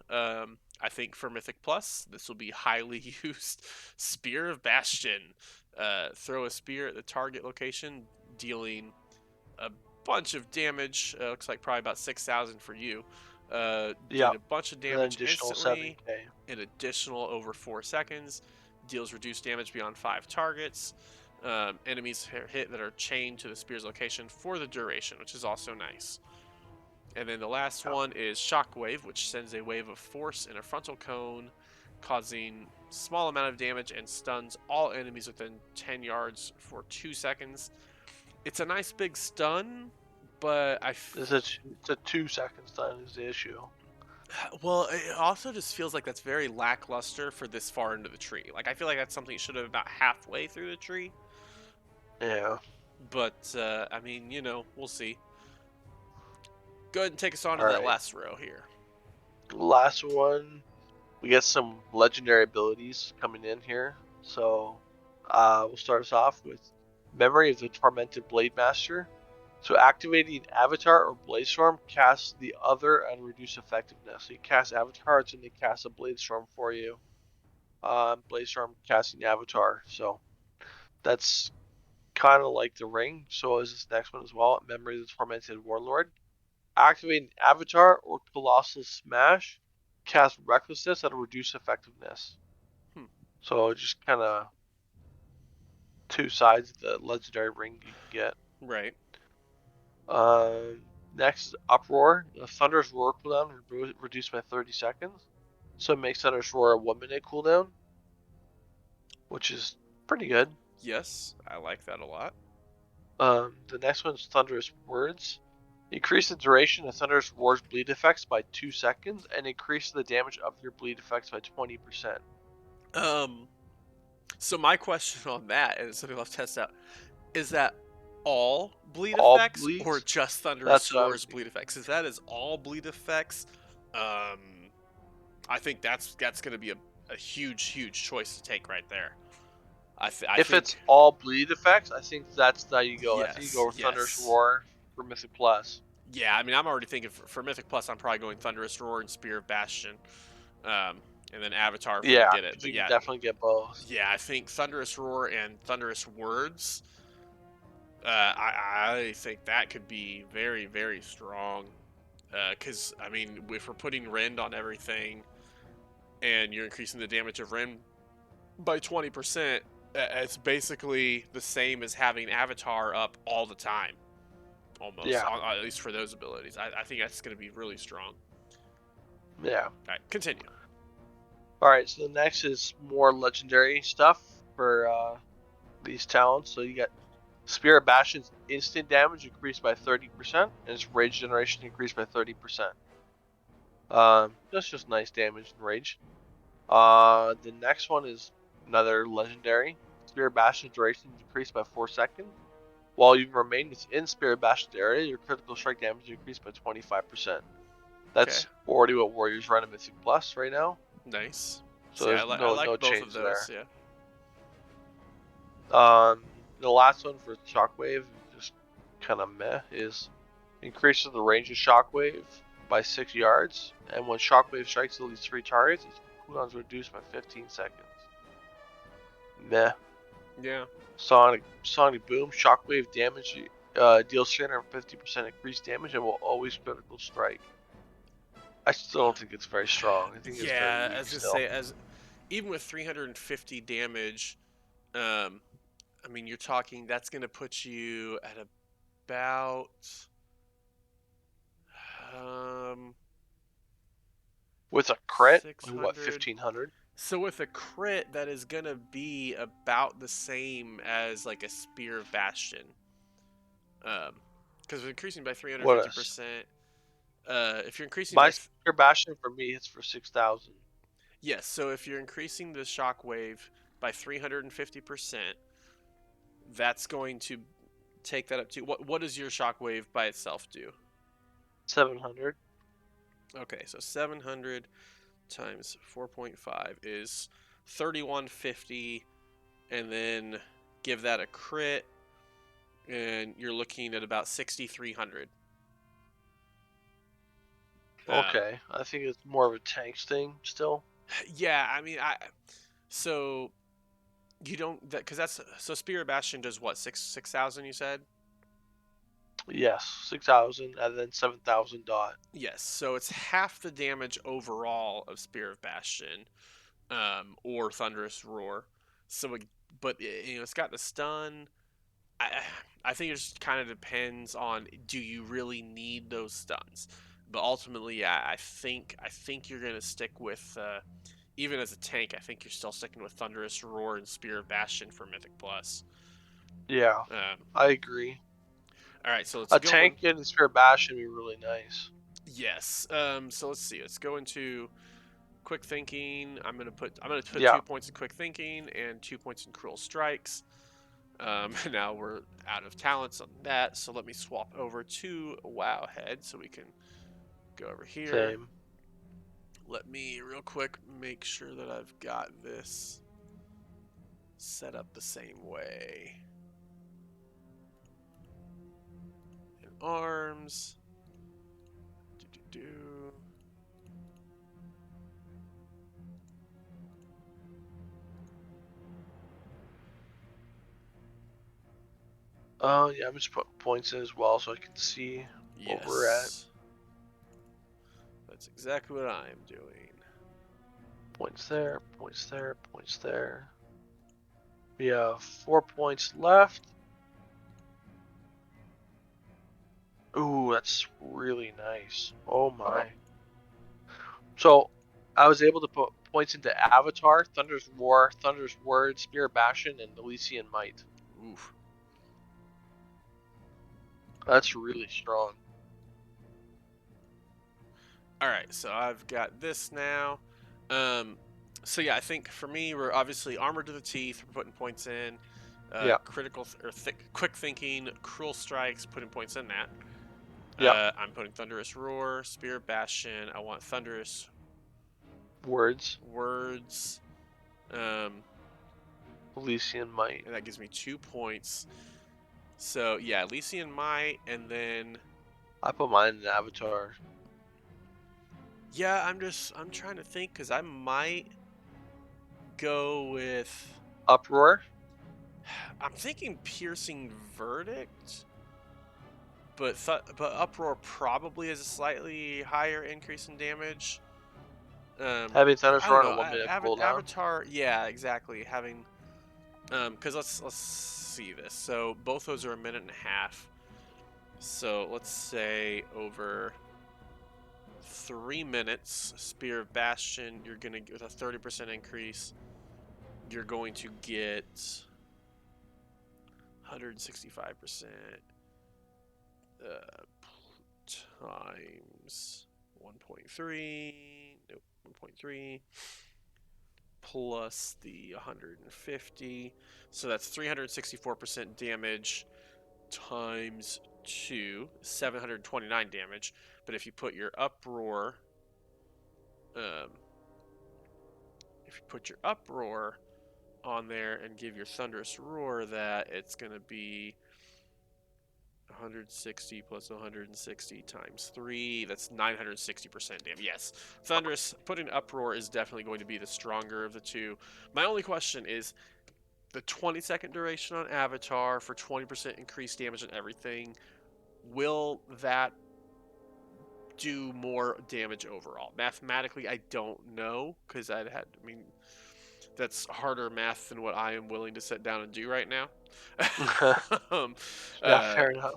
I think for Mythic Plus, this will be highly used. Spear of Bastion. Throw a spear at the target location, dealing a bunch of damage. Looks like probably about 6,000 for you. Yeah. Doing a bunch of And an damage additional instantly, 7k. an additional over 4 seconds. Deals reduced damage beyond 5 targets. Enemies hit that are chained to the spear's location for the duration, which is also nice. And then the last one is Shockwave, which sends a wave of force in a frontal cone, causing small amount of damage and stuns all enemies within 10 yards for 2 seconds. It's a nice big stun, but It's a 2-second stun is the issue. well, it also just feels like that's very lackluster for this far into the tree. Like I feel like that's something you should have about halfway through the tree. Yeah. But I mean, we'll see. Go ahead and take us on to All that right. last row here. Last one, we get some legendary abilities coming in here. So we'll start us off with Memory of the Tormented Blade Master. So activating Avatar or Blade Storm casts the other and reduce effectiveness. So you cast Avatar, it's going to cast a Blade Storm for you. Blade Storm casting Avatar. So that's kind of like the ring. So is this next one as well. Memory of the Tormented Warlord. Activating Avatar or Colossal Smash. Cast Recklessness that'll reduce effectiveness. Hmm. So just kind of two sides of the legendary ring you can get. Right. Next, Uproar. The Thunderous Roar cooldown reduced by 30 seconds. So it makes Thunderous Roar a 1-minute cooldown, which is pretty good. Yes, I like that a lot. The next one is Thunderous Words. Increase the duration of Thunderous Roar's bleed effects by 2 seconds and increase the damage of your bleed effects by 20%. So my question on that, and something I'll test out, is that all bleed All effects or bleeds? just Thunderous That's what I was Roar's bleed thinking. effects? If that is all bleed effects, um, I think that's going to be a huge choice to take right there. I If think it's all bleed effects, I think that's how you go. I think you go with Thunderous yes. Roar for Mythic Plus. Yeah, I mean, I'm already thinking for Mythic Plus, I'm probably going Thunderous Roar and Spear of Bastion, and then Avatar if we can Yeah, get it. because But you can yeah, definitely get both. I think Thunderous Roar and Thunderous Words. I think that could be very strong. Because I mean, if we're putting Rend on everything, and you're increasing the damage of Rend by 20%, it's basically the same as having Avatar up all the time, almost. Yeah, At least for those abilities, I think that's going to be really strong. yeah. All right, continue. All right, so the next is more legendary stuff for these talents. So you got Spirit Bastion's instant damage increased by 30%, and its rage generation increased by 30%. That's just nice damage and rage. The next one is another legendary. Spirit Bastion's duration decreased by 4 seconds. While you remain within Spirit Bastion's area, your critical strike damage increased by 25%. That's Okay, already what Warriors run in Mythic Plus right now. nice. So See, there's I no like both of change those. there. Yeah. The last one for Shockwave, just kind of meh, is increases the range of Shockwave by 6 yards, and when Shockwave strikes at least 3 targets, its cooldown is reduced by 15 seconds. Meh. Yeah. Sonic Boom, Shockwave damage deals 350% increased damage and will always critical strike. I still don't think it's very strong. I think it's very Yeah, weak as I still. say, as even with 350 damage, um, I mean, you're talking that's going to put you at about um With a crit, like what, 600 1500? So with a crit, that is gonna be about the same as like a Spear of Bastion. Because we're increasing by What is 350%. If you're increasing my by Spear Bastion for me? It's for 6,000. yes, so if you're increasing the Shockwave by 350%, that's going to take that up to what does your Shockwave by itself do? 700. Okay, so 700 times 4.5 is 3150, and then give that a crit, and you're looking at about 6,300. Okay, I think it's more of a tanks thing still. Yeah, I mean, so you don't that because that's so Spear of Bastion does what 6,000 you said? Yes, 6,000 and then 7,000 dot. Yes, so it's half the damage overall of Spear of Bastion, or Thunderous Roar. So, but it's got the stun. I I think it just kind of depends on do you really need those stuns. But ultimately, yeah, I think you're gonna stick with even as a tank. I think you're still sticking with Thunderous Roar and Spear of Bastion for Mythic Plus. Yeah, Um, I agree. all right, so let's A go in. tank getting Spear Bash would be really nice. Yes. So let's see. Let's go into quick thinking. I'm gonna put Yeah, 2 points in quick thinking and 2 points in cruel strikes. Now we're out of talents on that, so let me swap over to Wowhead so we can go over here. same. Let me real quick make sure that I've got this set up the same way. And arms. Do do do. Oh, yeah, I'm just putting points in as well so I can see what we're at. Yes. That's exactly what I'm doing. Points there, points there, points there. We have 4 points left. Ooh, that's really nice. Oh my. So, I was able to put points into Avatar, Thunder's Roar, Thunder's Word, Spear Bastion, and Elysian Might. Oof. That's really strong. All right, so I've got this now. Um, so yeah, I think for me, we're obviously armored to the teeth. We're putting points in. Yeah, Critical or quick thinking, cruel strikes, putting points in that. yeah. I'm putting Thunderous Roar, Spear Bastion. I want Thunderous Words, Words. Um, Elysian Might. and that gives me 2 points. So yeah, Elysian Might, and then I put mine in Avatar. yeah, I'm trying to think because I might go with. Uproar. I'm thinking Piercing Verdict, but Uproar probably has a slightly higher increase in damage. Having Thunderous I don't Roar on know. a 1 minute cooldown. Avatar, yeah, exactly. Having because let's see this. So both those are a minute and a half. So let's say over 3 minutes, Spear of Bastion, you're gonna get with a 30% increase. You're going to get 165%. Times 1.3, nope, 1.3 plus the 150, so that's 364% damage times 2, 729 damage. But if you put your uproar, um, if you put your uproar on there and give your thunderous roar that, it's going to be 160 plus 160 times 3. That's 960% damage. Yes. Thunderous, putting Uproar is definitely going to be the stronger of the two. My only question is the 20-second duration on Avatar for 20% increased damage on everything. Will that do more damage overall? Mathematically, I don't know because I mean, that's harder math than what I am willing to sit down and do right now. um, Yeah, uh, fair enough.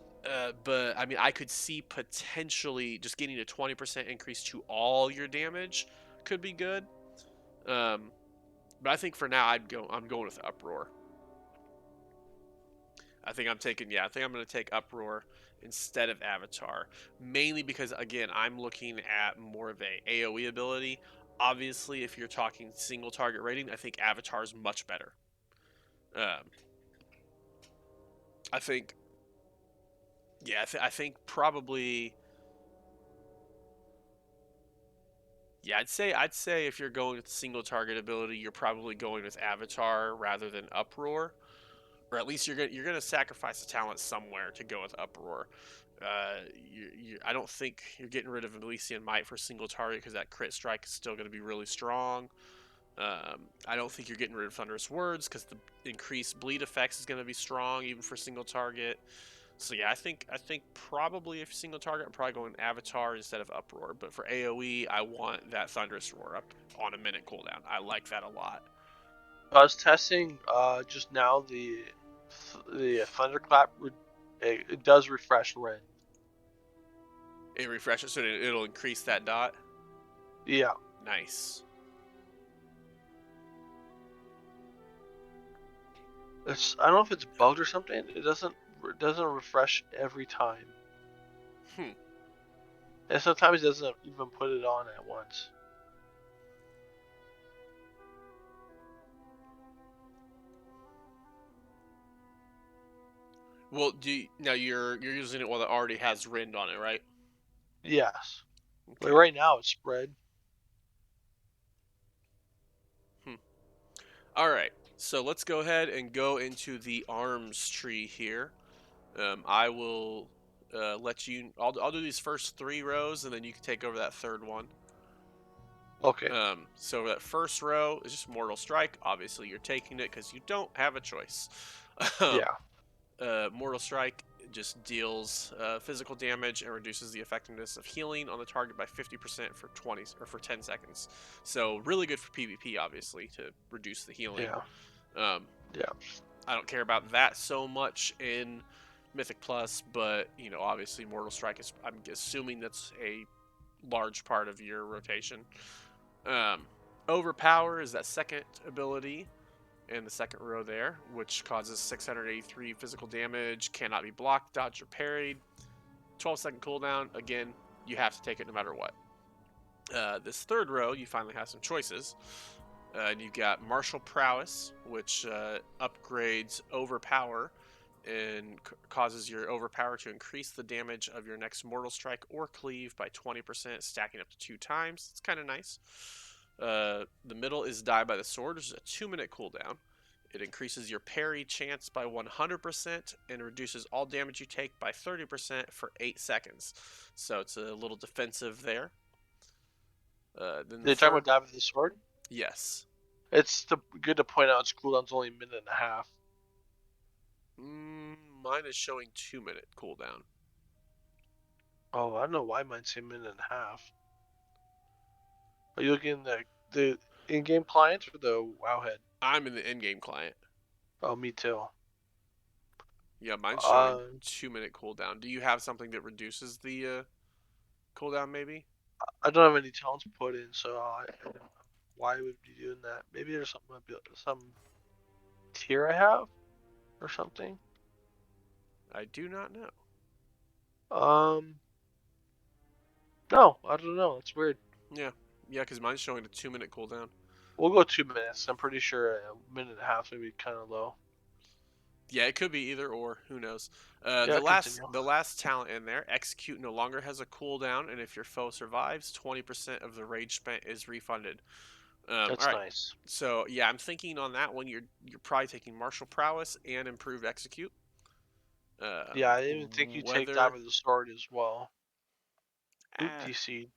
but I mean, I could see potentially just getting a 20% increase to all your damage could be good. Um, But I think for now I'm going with Uproar. I think I'm going to take Uproar instead of Avatar, mainly because again I'm looking at more of a AoE ability. Obviously, if you're talking single target rating, I think Avatar is much better. Um, I think, yeah, I think probably, yeah, I'd say if you're going with single target ability, you're probably going with Avatar rather than Uproar, or at least you're gonna sacrifice a talent somewhere to go with Uproar. I don't think you're getting rid of Elysian Might for single target because that crit strike is still going to be really strong. I don't think you're getting rid of Thunderous Words because the increased bleed effects is going to be strong even for single target. So yeah, I think probably if single target, I'm probably going Avatar instead of Uproar. But for AOE, I want that Thunderous Roar up on a minute cooldown. I like that a lot. I was testing just now the Thunderclap. It does refresh Rend. It refreshes, so it'll increase that dot. Yeah. Nice. I don't know if it's bugged or something. It doesn't refresh every time. Hmm. And sometimes it doesn't even put it on at once. Well, now you're using it while it already has Rend on it, right? Yes. Okay. Like right now it's spread. All right. So let's go ahead and go into the arms tree here. I will let you. I'll do these first 3 rows, and then you can take over that third one. Okay. So that first row is just Mortal Strike. Obviously, you're taking it because you don't have a choice. Yeah. Mortal Strike just deals physical damage and reduces the effectiveness of healing on the target by 50% for 20 or for 10 seconds. So really good for PvP, obviously, to reduce the healing. Yeah. Um, Yeah. I don't care about that so much in Mythic Plus, but obviously Mortal Strike is. I'm assuming that's a large part of your rotation. Um, Overpower is that second ability in the second row there, which causes 683 physical damage, cannot be blocked, dodged, or parried. 12-second cooldown. Again, you have to take it no matter what. This third row, you finally have some choices. And you've got Martial Prowess, which upgrades Overpower and causes your Overpower to increase the damage of your next Mortal Strike or Cleave by 20%, stacking up to 2 times. It's kind of nice. The middle is Die by the Sword, which is a 2-minute cooldown. It increases your parry chance by 100% and reduces all damage you take by 30% for 8 seconds. So it's a little defensive there. Then the Did you talk third, about Dive with the Sword? yes. It's good to point out its cooldown's only a minute and a half. Mine is showing 2-minute cooldown. Oh, I don't know why mine's a minute and a half. Are you looking at the in-game client or the Wowhead? I'm in the in-game client. Oh, me too. Yeah, mine's showing Uh, 2-minute cooldown. Do you have something that reduces the cooldown, maybe? I don't have any talents put in, so I don't know why would you be doing that? Maybe there's some tier I have or something. I do not know. Um, no, I don't know. It's weird. Yeah, because mine's showing a 2-minute cooldown. We'll go 2 minutes. I'm pretty sure a minute and a half would be kind of low. Yeah, it could be either or. Who knows? Yeah, continue. The last talent in there, Execute no longer has a cooldown, and if your foe survives, 20% of the rage spent is refunded. All That's right. nice. So yeah, I'm thinking on that one. You're probably taking Martial Prowess and Improved Execute. Yeah, I even think you take Dive Whether with the Sword as well. Oop, ah, DC.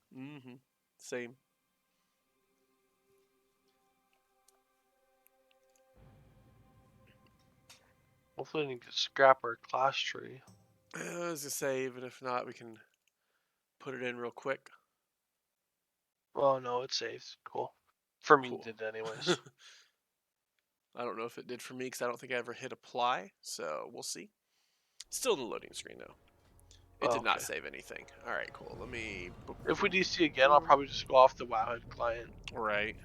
same. Hopefully, we can scrap our class tree. I was gonna say, even if not, we can put it in real quick. Oh no, it saves. Cool. For me, it Cool. did anyways. I don't know if it did for me because I don't think I ever hit apply. So we'll see. Still in the loading screen though. It Oh, did not okay. save anything. All right, cool. Let me. If we DC again, I'll probably just go off the Wowhead client. Right.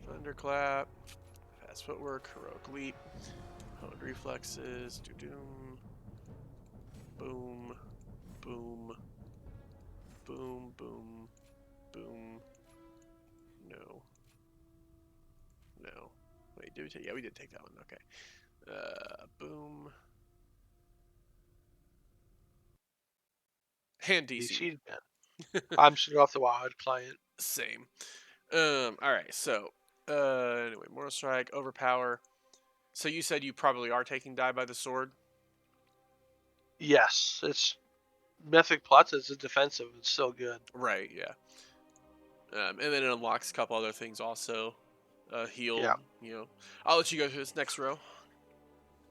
Thunderclap, Fast Footwork, Heroic Leap, Honed Reflexes, Doom, Boom, Boom, Boom, Boom, Boom. No. No. Wait, did we take? Yeah, we did take that one. Okay. Boom. Hand DC. I'm shooting off the Wild client. Same. Alright, so anyway, Mortal Strike, Overpower. So you said you probably are taking Die by the Sword? Yes, it's Mythic Plus. It's a defensive. It's so good. Right, yeah. And then it unlocks a couple other things also. Heal, Yeah. you know. I'll let you go through this next row.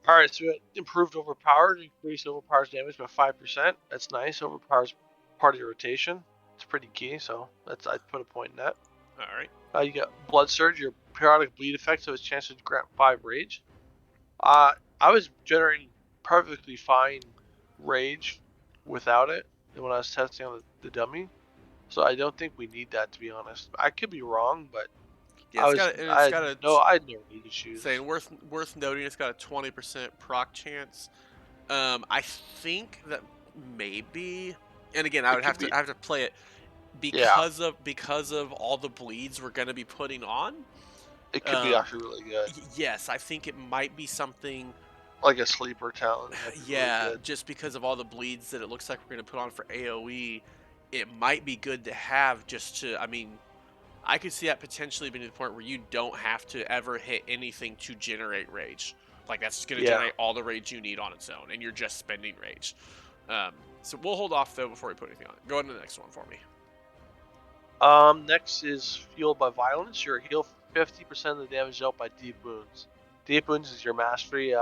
All right, so it improved Overpower. Increased Overpower's damage by 5%. That's nice. Overpower's part of your rotation. It's pretty key, so I'd put a point in that. Alright. You got Blood Surge. Your periodic bleed effect, so it's chances to grant 5 rage. I was generating perfectly fine rage without it when I was testing on the dummy, so I don't think we need that, to be honest. I could be wrong, but Yeah, I had no rage issues. saying worth noting it's got a 20% proc chance. I think that maybe, and again I have to play it because of all the bleeds we're gonna be putting on. It could be actually really good. Yes, I think it might be something Like a sleeper talent. yeah, really good. just because of all the bleeds that it looks like we're going to put on for AoE, it might be good to have just to, I mean, I could see that potentially being to the point where you don't have to ever hit anything to generate rage. Like, that's just going to generate all the rage you need on its own, and you're just spending rage. So we'll hold off, though, before we put anything on it. Go on to the next one for me. Next is Fueled by Violence. You're heal 50% of the damage dealt by Deep Wounds. Deep Wounds is your mastery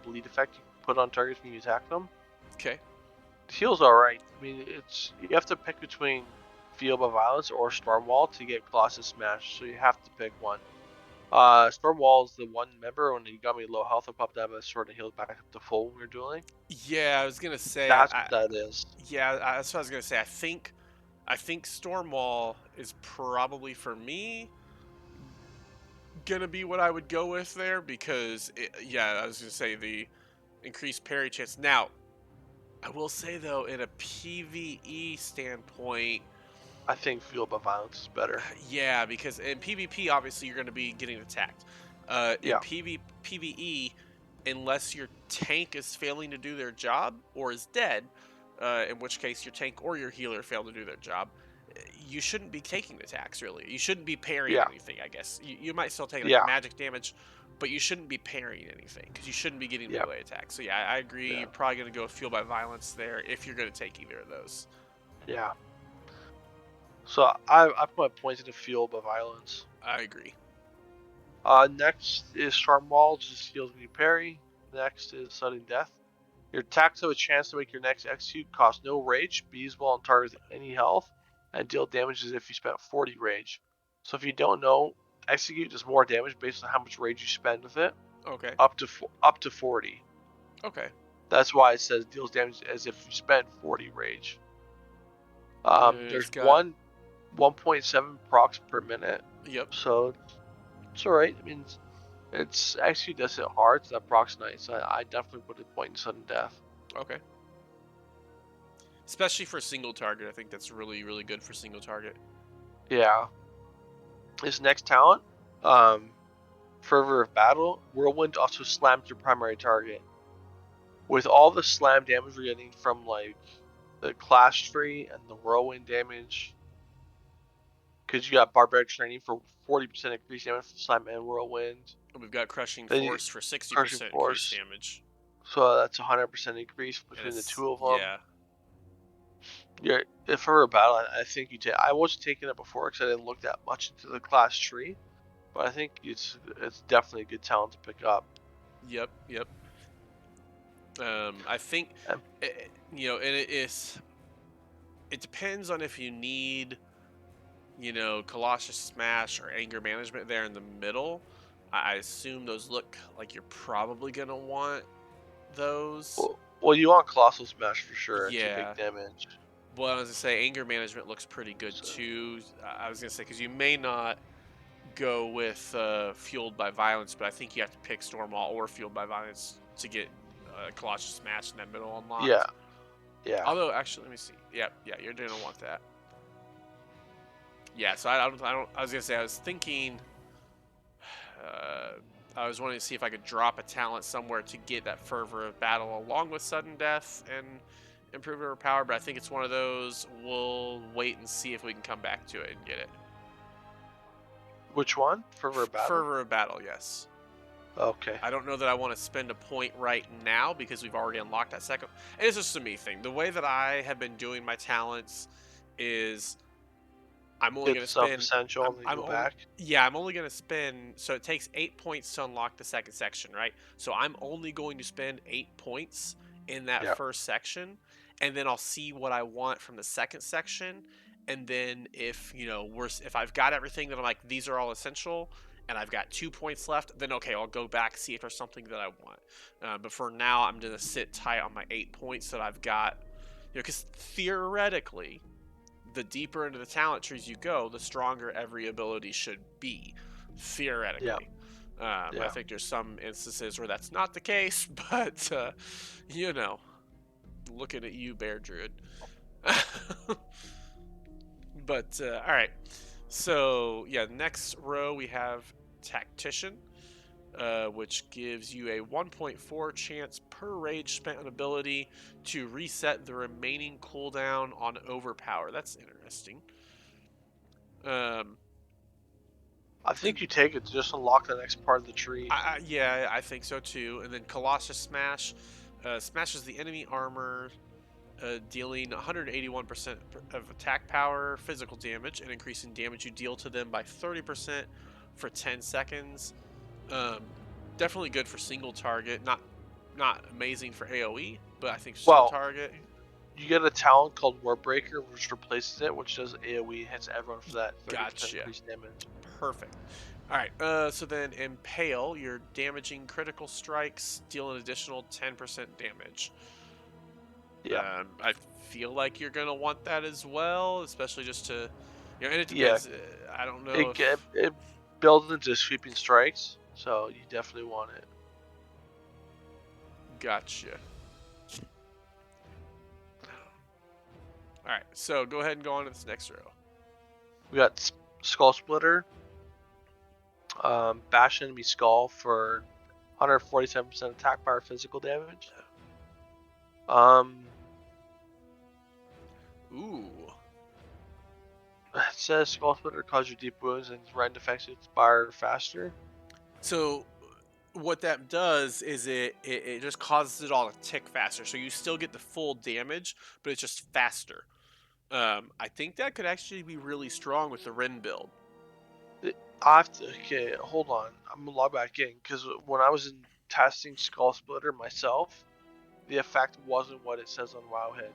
bleed effect you can put on targets when you attack them. Okay. The heal's alright. I mean, you have to pick between Fueled by Violence or Stormwall to get Colossal Smash, so you have to pick one. Stormwall is the one, member when you got me low health, I popped out of a sword and healed back up to full when we were dueling. Yeah, I was going to say... That's what that is. Yeah, that's what I was going to say. I think Stormwall is probably, for me, gonna be what I would go with there because, yeah, I was gonna say the increased parry chance. Now, I will say though, in a PvE standpoint, I think Fueled by Violence is better. yeah, because in PvP, obviously you're gonna be getting attacked. In PvE, unless your tank is failing to do their job or is dead, in which case your tank or your healer failed to do their job, you shouldn't be taking attacks, really. You shouldn't be parrying anything, I guess. You might still take like magic damage, but you shouldn't be parrying anything because you shouldn't be getting melee attacks. So yeah, I agree. You're probably going to go Fueled by Violence there if you're going to take either of those. Yeah. So I put my points into Fueled by Violence. I agree. Next is Stormwall, just heals when you parry. Next is Sudden Death. Your attacks have a chance to make your next execute cost no rage, be usable on targets with any health, and deal damage as if you spent 40 rage. So if you don't know, execute does more damage based on how much rage you spend with it. Okay. Up to 40. Okay. That's why it says deals damage as if you spent 40 rage. There's 1.7 procs per minute. Yep. So it's alright. I mean, it's actually does hit hard, so that proc's nice. So I definitely put a point in Sudden Death. Okay. Especially for single target, I think that's really, really good for single target. Yeah. His next talent, Fervor of Battle. Whirlwind also slams your primary target. With all the slam damage we're getting from like the class tree and the Whirlwind damage, because you got Barbaric Training for 40% increased damage from Slam and Whirlwind. And we've got Crushing Force for 60% increased damage. So that's 100% increase between the two of them. Yeah. If for a battle, I think you take. I wasn't taking it before because I didn't look that much into the class tree, but I think it's definitely a good talent to pick up. Yep. I think you know, and it depends on if you need, you know, Colossal Smash or Anger Management there in the middle. I assume those look like you're probably gonna want those. Well, you want Colossal Smash for sure. Yeah. It's a big damage. Well, I was gonna say Anger Management looks pretty good too. I was gonna say because you may not go with Fueled by Violence, but I think you have to pick Stormwall or Fueled by Violence to get Colossal Smash in that middle unlocked. Yeah. Yeah. Although, actually, let me see. Yeah, you're gonna want that. Yeah, so I was gonna say I was thinking. I was wanting to see if I could drop a talent somewhere to get that Fervor of Battle along with Sudden Death and Improve Overpower, but I think it's one of those. We'll wait and see if we can come back to it and get it. Which one? Fervor of Battle? Fervor of Battle, yes. Okay. I don't know that I want to spend a point right now because we've already unlocked that second. And it's just a me thing. The way that I have been doing my talents is I'm only going to spend. Essential and then go back. Yeah, I'm only going to spend. So it takes 8 points to unlock the second section, right? So I'm only going to spend 8 points in that first section, and then I'll see what I want from the second section. And then if if I've got everything that I'm like, these are all essential, and I've got 2 points left, then okay, I'll go back, see if there's something that I want. But for now, I'm gonna sit tight on my 8 points that I've got. Because theoretically, the deeper into the talent trees you go, the stronger every ability should be, theoretically. I think there's some instances where that's not the case, but looking at you, Bear Druid. But all right, so yeah, next row we have Tactician, which gives you a 1.4 chance per rage spent on ability to reset the remaining cooldown on Overpower. That's interesting. I think you take it to just unlock the next part of the tree. Yeah, I think so too. And then Colossal Smash smashes the enemy armor, dealing 181% of attack power, physical damage, and increasing damage you deal to them by 30% for 10 seconds. Definitely good for single target. Not amazing for AoE, but I think single target. You get a talent called Warbreaker, which replaces it, which does AoE, hits everyone for that 30% increased damage. Perfect. All right, so then Impale, you're damaging critical strikes, deal an additional 10% damage. Yeah. I feel like you're going to want that as well, especially just to, and it depends. I don't know. It builds into Sweeping Strikes, so you definitely want it. Gotcha. All right, so go ahead and go on to this next row. We got Skull Splitter. Bash enemy skull for 147% attack power, physical damage. Ooh. It says Skull Splitter causes you deep wounds and Rend effects expire faster. So what that does is it just causes it all to tick faster. So you still get the full damage, but it's just faster. I think that could actually be really strong with the Rend build. Okay, hold on. I'm gonna log back in because when I was testing Skull Splitter myself, the effect wasn't what it says on Wowhead.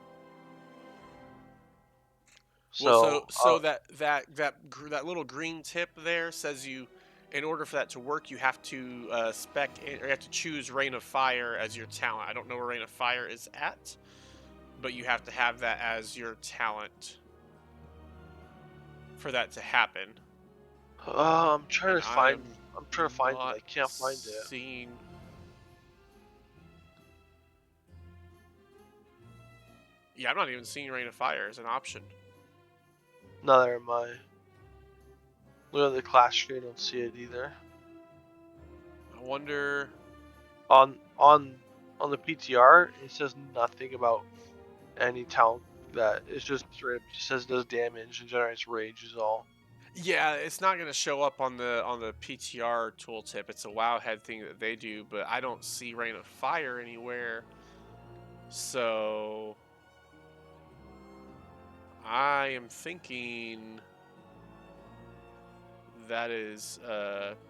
So that little green tip there says in order for that to work, you have to you have to choose Rain of Fire as your talent. I don't know where Rain of Fire is at, but you have to have that as your talent for that to happen. I'm trying to find it. I can't find it. Yeah, I'm not even seeing Rain of Fire as an option. Neither am I. Look at the class tree, I don't see it either. I wonder. On the PTR, it says nothing about any talent that it just says it does damage and generates rage is all. Yeah, it's not going to show up on the PTR tooltip. It's a Wowhead thing that they do, but I don't see Rain of Fire anywhere. So I am thinking that is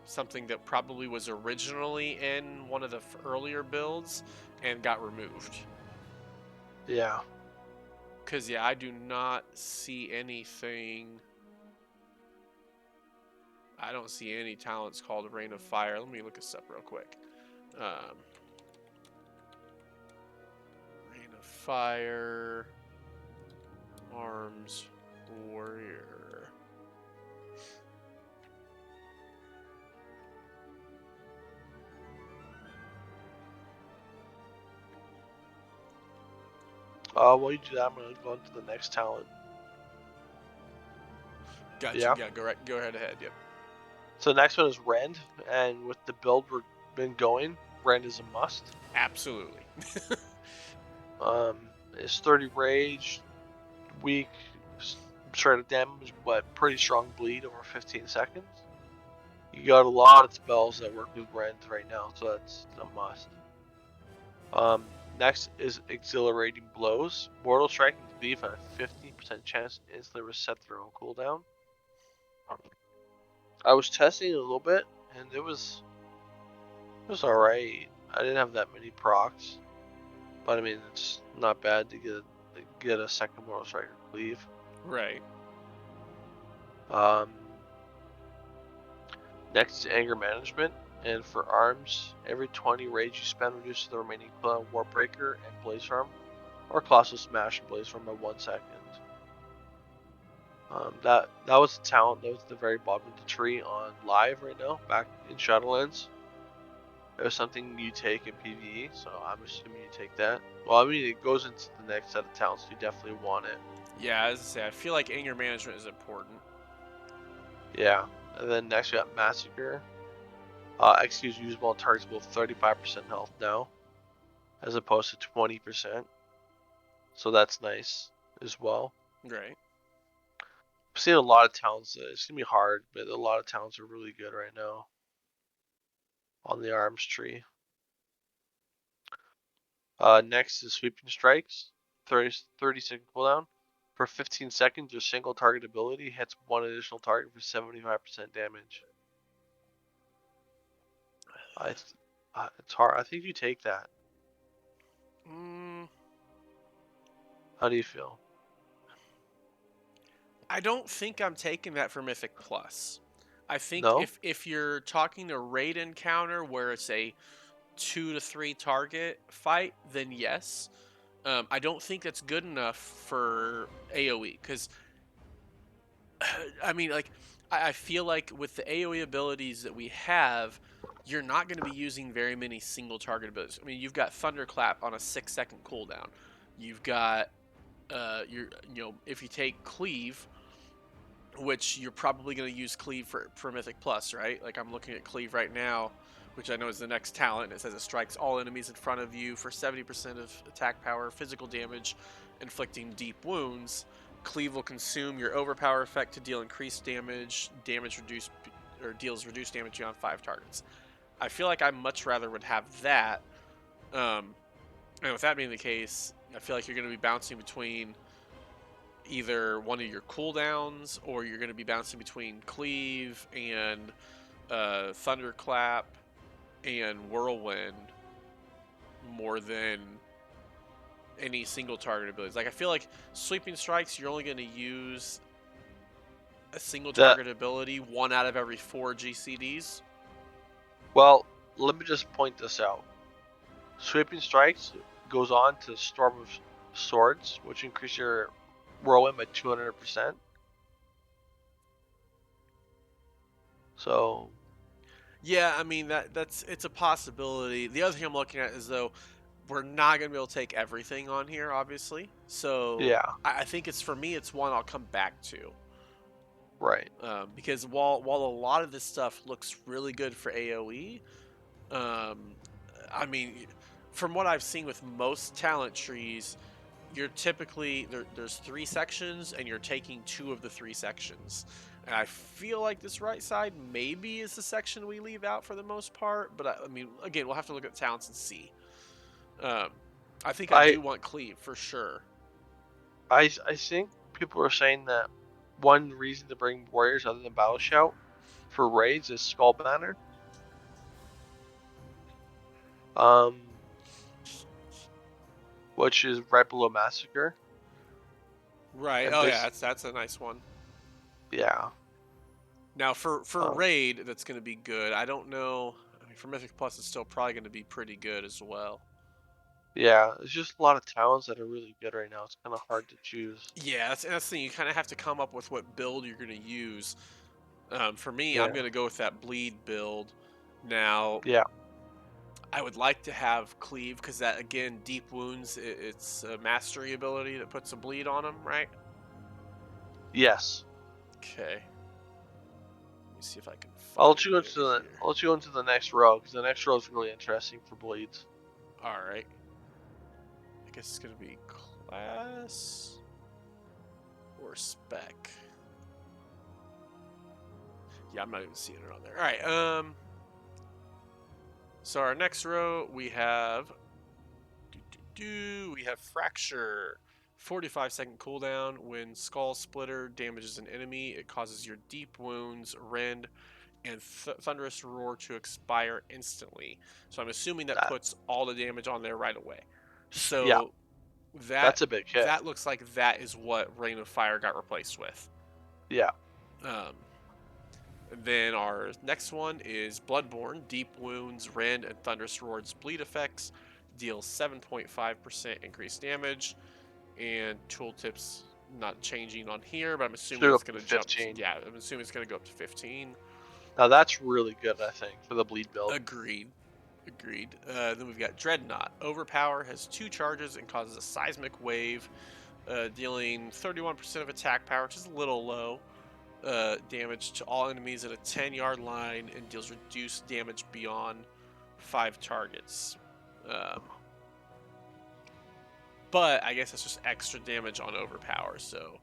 something that probably was originally in one of the earlier builds and got removed. Yeah. Because, yeah, I do not see anything. I don't see any talents called Rain of Fire. Let me look this up real quick. Rain of Fire. Arms Warrior. While you do that, I'm gonna go into the next talent. Gotcha. Yeah. Yeah, go ahead ahead. Yep. So the next one is Rend, and with the build we've been going, Rend is a must. Absolutely. It's 30 rage, weak, straight damage, but pretty strong bleed over 15 seconds. You got a lot of spells that work with Rend right now, so that's a must. Next is Exhilarating Blows. Mortal Strike and Cleave have a 15% chance to instantly reset their own cooldown. I was testing it a little bit, and it was alright. I didn't have that many procs, but I mean it's not bad to get a second Mortal Strike or Cleave. Right. Next is Anger Management, and for arms, every 20 rage you spend reduces the remaining cooldown of Warbreaker and Blaze Arm, or Colossal Smash and Blaze Arm by 1 second. That was the talent that was at the very bottom of the tree on live right now, back in Shadowlands. It was something you take in PvE, so I'm assuming you take that. Well, I mean, it goes into the next set of talents, so you definitely want it. Yeah, as I say, I feel like anger management is important. Yeah, and then next we got Massacre. Executes usable on targets with 35% health now, as opposed to 20%. So that's nice as well. Right. I'm seeing a lot of talents. It's gonna be hard, but a lot of talents are really good right now on the arms tree. Next is Sweeping Strikes, 30-second cooldown. For 15 seconds, your single target ability hits one additional target for 75% damage. It's hard. I think you take that. How do you feel? I don't think I'm taking that for Mythic Plus. I think No? if you're talking a raid encounter where it's a 2 to 3 target fight, then yes. I don't think that's good enough for AoE because I mean, like, I feel like with the AoE abilities that we have, you're not going to be using very many single target abilities. I mean, you've got Thunderclap on a 6-second cooldown. You've got if you take Cleave, which you're probably going to use Cleave for Mythic Plus, right? Like, I'm looking at Cleave right now, which I know is the next talent. It says it strikes all enemies in front of you for 70% of attack power, physical damage, inflicting deep wounds. Cleave will consume your Overpower effect to deal increased damage, deals reduced damage beyond 5 targets. I feel like I much rather would have that. And with that being the case, I feel like you're going to be bouncing between either one of your cooldowns, or you're going to be bouncing between Cleave and Thunderclap and Whirlwind more than any single target abilities. Like, I feel like Sweeping Strikes, you're only going to use a single target ability 1 out of every 4 GCDs. Well, let me just point this out. Sweeping Strikes goes on to Storm of Swords, which increase your Whirlwind by 200%. So yeah, I mean it's a possibility. The other thing I'm looking at is, though, we're not gonna be able to take everything on here, obviously. So yeah, I think for me, it's one I'll come back to. right. Because while a lot of this stuff looks really good for AOE, um, I mean, from what I've seen with most talent trees, you're typically there's 3 sections, and you're taking 2 of the 3 sections. And I feel like this right side maybe is the section we leave out for the most part, but I mean, again, we'll have to look at the talents and see. Um, I think I I do want Cleave for sure. I think people are saying that one reason to bring warriors other than Battle Shout for raids is Skull Banner. Which is right below Massacre. Right. And Oh yeah, that's a nice one. yeah. Now for raid, that's going to be good. I don't know. I mean, for Mythic Plus, it's still probably going to be pretty good as well. Yeah, there's just a lot of talents that are really good right now. It's kind of hard to choose. Yeah, that's the thing. You kind of have to come up with what build you're going to use. For me, I'm Yeah. going to go with that bleed build. Now, Yeah. I would like to have Cleave because that, again, Deep Wounds, it's a mastery ability that puts a bleed on him, right? Yes. Okay. Let me see if I can I'll find let you go it into the here. I'll let you go into the next row because the next row is really interesting for bleeds. All right. I guess it's gonna be class or spec. Yeah, I'm not even seeing it on there. All right. So our next row we have we have Fracture. 45-second cooldown. When Skull Splitter damages an enemy, it causes your Deep Wounds, Rend, and Thunderous Roar to expire instantly. So I'm assuming that puts all the damage on there right away. So that's a big hit. that looks like that is what Rain of Fire got replaced with. Yeah. Then our next one is Bloodborne. Deep Wounds, Rend, and Thunderous Roar's bleed effects deal 7.5% increased damage. And tooltips not changing on here, but I'm assuming it's going to jump. Yeah, I'm assuming it's going to go up to 15. Now that's really good, I think, for the bleed build. Agreed. Then we've got Dreadnought. Overpower has 2 charges and causes a seismic wave, dealing 31% of attack power, which is a little low. Damage to all enemies at a 10-yard line and deals reduced damage beyond 5 targets. But I guess that's just extra damage on Overpower. So,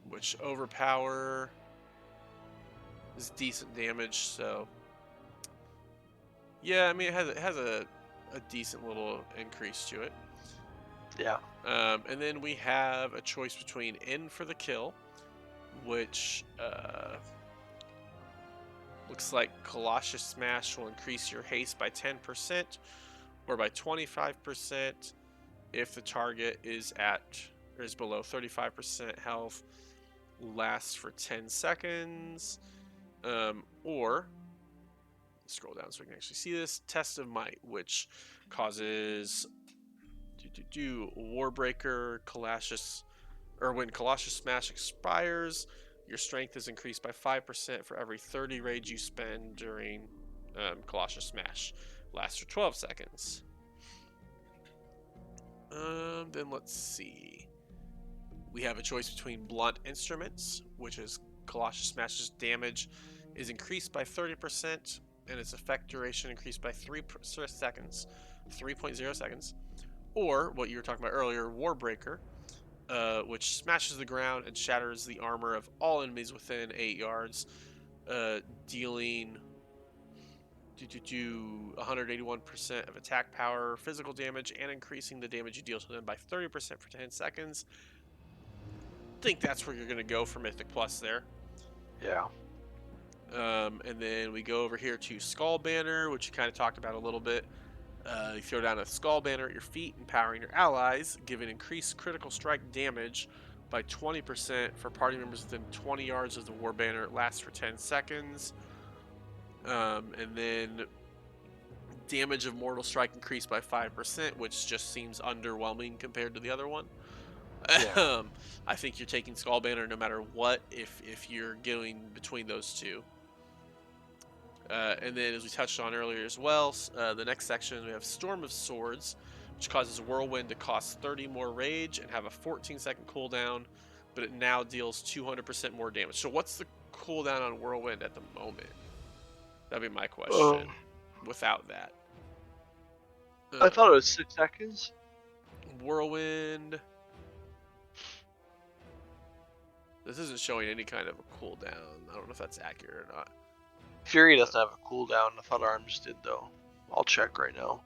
which Overpower is decent damage. So, yeah, I mean it has a decent little increase to it. Yeah. And then we have a choice between In for the Kill, which looks like Colossal Smash will increase your haste by 10% or by 25% if the target is at or is below 35% health, lasts for 10 seconds, or scroll down so we can actually see this. Test of Might, which causes Warbreaker, or when Colossal Smash expires, your strength is increased by 5% for every 30 rage you spend during Colossal Smash. Lasts for 12 seconds. Then let's see. We have a choice between Blunt Instruments, which is Colossal Smash's damage is increased by 30%, and its effect duration increased by 3.0 seconds. Or, what you were talking about earlier, Warbreaker, which smashes the ground and shatters the armor of all enemies within 8 yards, dealing 181% of attack power, physical damage, and increasing the damage you deal to them by 30% for 10 seconds. I think that's where you're going to go for Mythic Plus there. Yeah. And then we go over here to Skull Banner, which you kind of talked about a little bit. You throw down a Skull Banner at your feet, empowering your allies, giving increased critical strike damage by 20% for party members within 20 yards of the War Banner. It lasts for 10 seconds. And then damage of Mortal Strike increased by 5%, which just seems underwhelming compared to the other one. Yeah. I think you're taking Skull Banner no matter what if you're going between those two. And then, as we touched on earlier as well, the next section we have Storm of Swords, which causes Whirlwind to cost 30 more rage and have a 14-second cooldown, but it now deals 200% more damage. So what's the cooldown on Whirlwind at the moment? That'd be my question. Without that. I thought it was 6 seconds. Whirlwind. This isn't showing any kind of a cooldown. I don't know if that's accurate or not. Fury doesn't have a cooldown. I thought Arms did, though. I'll check right now.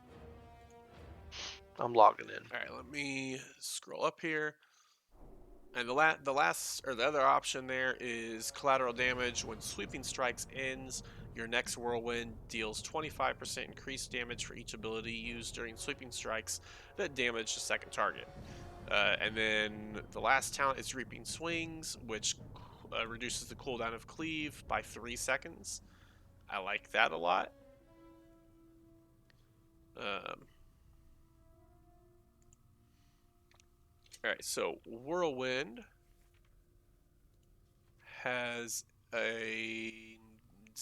I'm logging in. All right, let me scroll up here. And the other option there is Collateral Damage. When Sweeping Strikes ends, your next Whirlwind deals 25% increased damage for each ability used during Sweeping Strikes that damage the second target. And then the last talent is Reaping Swings, which reduces the cooldown of Cleave by 3 seconds. I like that a lot. Alright, so Whirlwind has a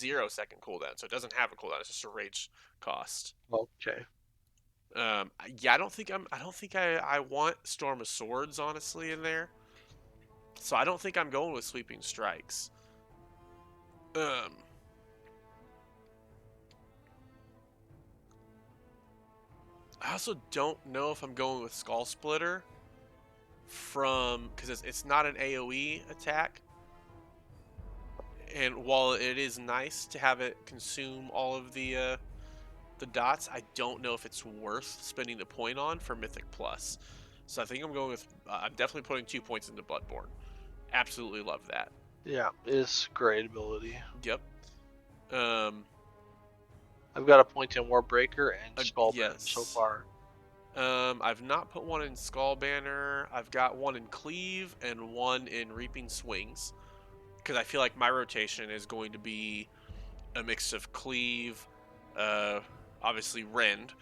0-second cooldown, so it doesn't have a cooldown. It's just a rage cost. Okay. Yeah, I don't think I want Storm of Swords honestly in there. So I don't think I'm going with Sweeping Strikes. I also don't know if I'm going with Skull Splitter because it's not an AoE attack. And while it is nice to have it consume all of the dots, I don't know if it's worth spending the point on for Mythic Plus. So I think I'm going with I'm definitely putting 2 points into Bloodborne. Absolutely love that. Yeah, it's great ability. Yep. I've got a point in Warbreaker and Skull Banner so far. I've not put one in Skull Banner. I've got one in Cleave and one in Reaping Swings. Because I feel like my rotation is going to be a mix of Cleave, obviously Rend,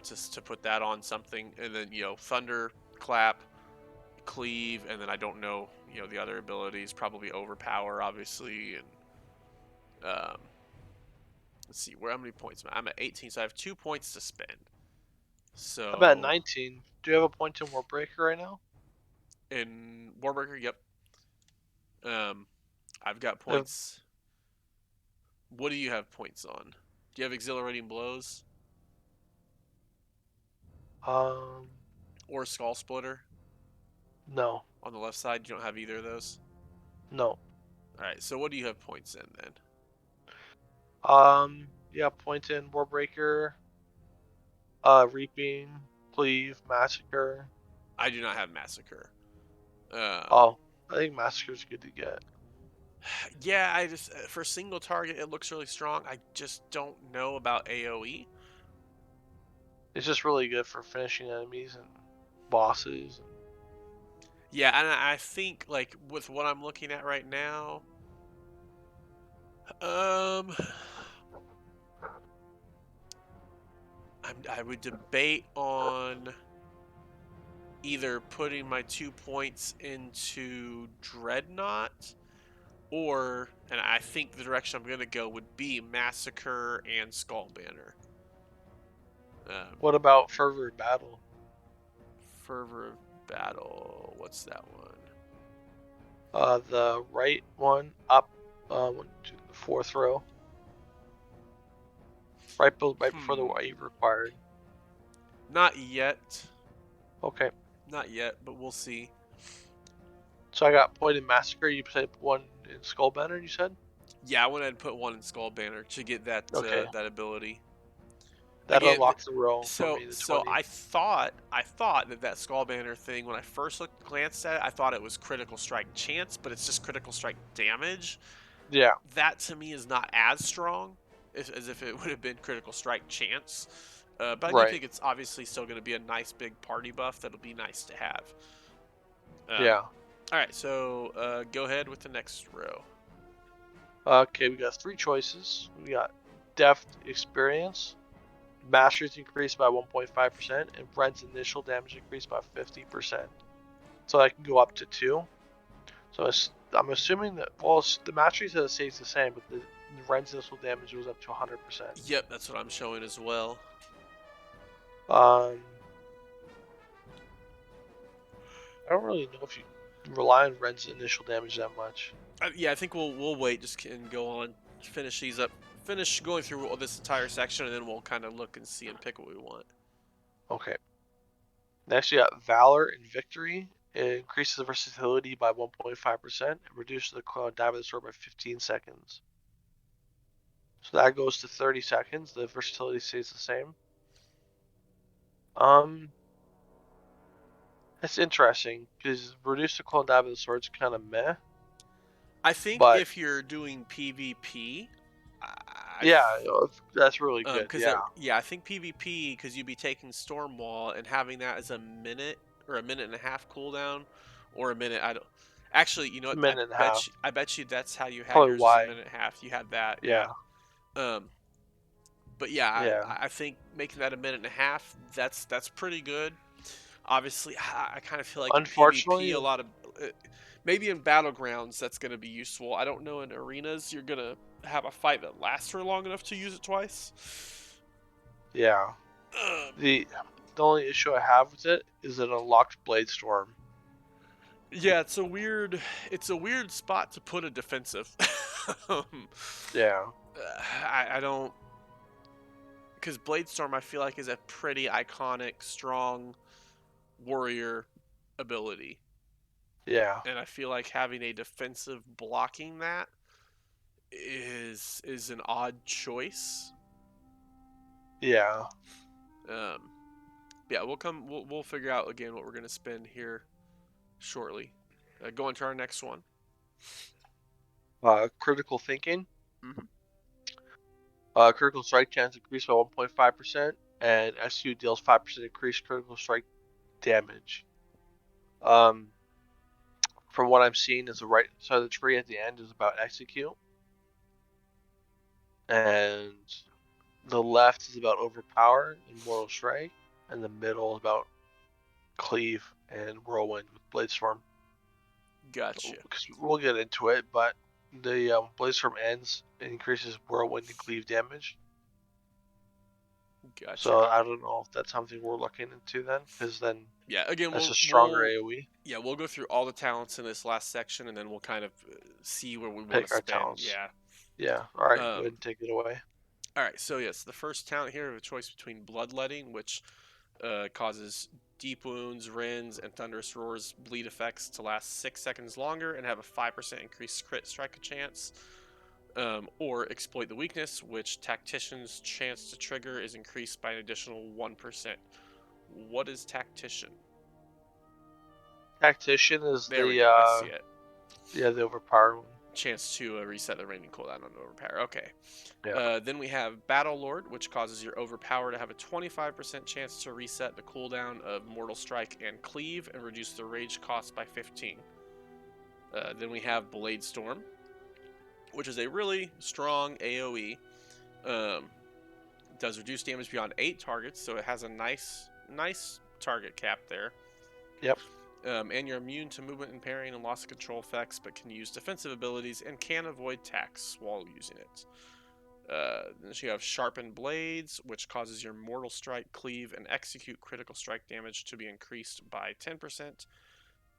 just to put that on something, and then, Thunderclap, Cleave, and then I don't know, the other abilities, probably Overpower, obviously, and, let's see, how many points? I'm at 18, so I have 2 points to spend. So I'm at 19. Do you have a point in Warbreaker right now? In Warbreaker, yep. I've got points. What do you have points on? Do you have Exhilarating Blows? Or Skull Splitter? No. On the left side, you don't have either of those? No. Alright, so what do you have points in then? Yeah, point in Warbreaker, Reaping, Cleave, Massacre. I do not have Massacre. I think Massacre's good to get. Yeah, I just for single target it looks really strong. I just don't know about AoE. It's just really good for finishing enemies and bosses. Yeah, and I think like with what I'm looking at right now, I would debate on either putting my 2 points into Dreadnought, and I think the direction I'm going to go would be Massacre and Skull Banner. What about Fervor of Battle? Fervor of Battle, what's that one? The right one up to the 4th row. Right before the wave required. Not yet. Okay. Not yet, but we'll see. So I got point in Massacre. You said one in Skull Banner, you said? Yeah, I went ahead and put one in Skull Banner to get that that ability. That unlocks the row so, for me to 20. So I thought that Skull Banner thing, when I first glanced at it, I thought it was critical strike chance, but it's just critical strike damage. Yeah. That to me is not as strong as if it would have been critical strike chance. But I do think it's obviously still going to be a nice big party buff that'll be nice to have. Yeah. All right, so go ahead with the next row. Okay, we got 3 choices. We got Deft Experience, Mastery's increased by 1.5%, and Rend's initial damage increased by 50%. So I can go up to 2. So I'm assuming that, well, the Mastery stays the same, but the Rend's initial damage goes up to 100%. Yep, that's what I'm showing as well. I don't really know if you rely on Rend's initial damage that much. Yeah, I think we'll wait just and go on, finish these up, finish going through this entire section, and then we'll kind of look and see and pick what we want. Okay. Next, you got Valor and Victory. It increases the versatility by 1.5% and reduces the Thunderous Roar by 15 seconds. So that goes to 30 seconds. The versatility stays the same. That's interesting because reduce the cooldown of the sword's kind of meh. I think if you're doing PvP, that's really good. I think PvP, because you'd be taking Stormwall and having that as a minute or a minute and a half cooldown, or a minute. I don't. Actually, you know what? I bet you that's how you had yours. A minute and a half. You had that. Yeah. But yeah, I think making that a minute and a half, that's pretty good. Obviously, I kind of feel like unfortunately, PvP, maybe in battlegrounds that's going to be useful. I don't know in arenas you're going to have a fight that lasts for long enough to use it twice. Yeah. The only issue I have with it is an unlocked Blade Storm. Yeah, it's a weird spot to put a defensive. Yeah. I don't, because Bladestorm I feel like is a pretty iconic, strong warrior ability, Yeah. and I feel like having a defensive blocking that is an odd choice. Yeah. Yeah, we'll figure out again what we're gonna spend here shortly. Going to our next one. Critical Thinking. Mm-hmm. Critical strike chance increased by 1.5%, and SU deals 5% increased critical strike damage. From what I'm seeing, is the right side of the tree at the end is about execute, and the left is about overpower and mortal strike, and the middle is about cleave and whirlwind with bladestorm. Gotcha. We'll get into it, but the bladestorm ends and increases whirlwind and cleave damage. Gotcha. So I don't know if that's something we're looking into then, because then yeah, again, that's a stronger AOE. Yeah, we'll go through all the talents in this last section, and then we'll kind of see where we want to spend. Talents. Yeah. Yeah. All right. Go ahead and take it away. All right. So yes, the first talent here, we have a choice between Bloodletting, which causes deep wounds, Rends, and Thunderous Roars bleed effects to last 6 seconds longer and have a 5% increased crit strike chance. Or Exploit the Weakness, which Tactician's chance to trigger is increased by an additional 1%. What is Tactician? Tactician is there we go. I see it. Yeah, the overpowered one. Chance to reset the rating cooldown on Overpower. Okay. Yeah. Then we have Battle Lord, which causes your Overpower to have a 25% chance to reset the cooldown of Mortal Strike and Cleave and reduce the rage cost by 15. Then we have Blade Storm, which is a really strong AoE. Does reduce damage beyond 8 targets, so it has a nice target cap there. Yep. And you're immune to movement and parrying and loss of control effects, but can use defensive abilities and can avoid tax while using it. Then you have Sharpened Blades, which causes your Mortal Strike, Cleave, and Execute critical strike damage to be increased by 10%,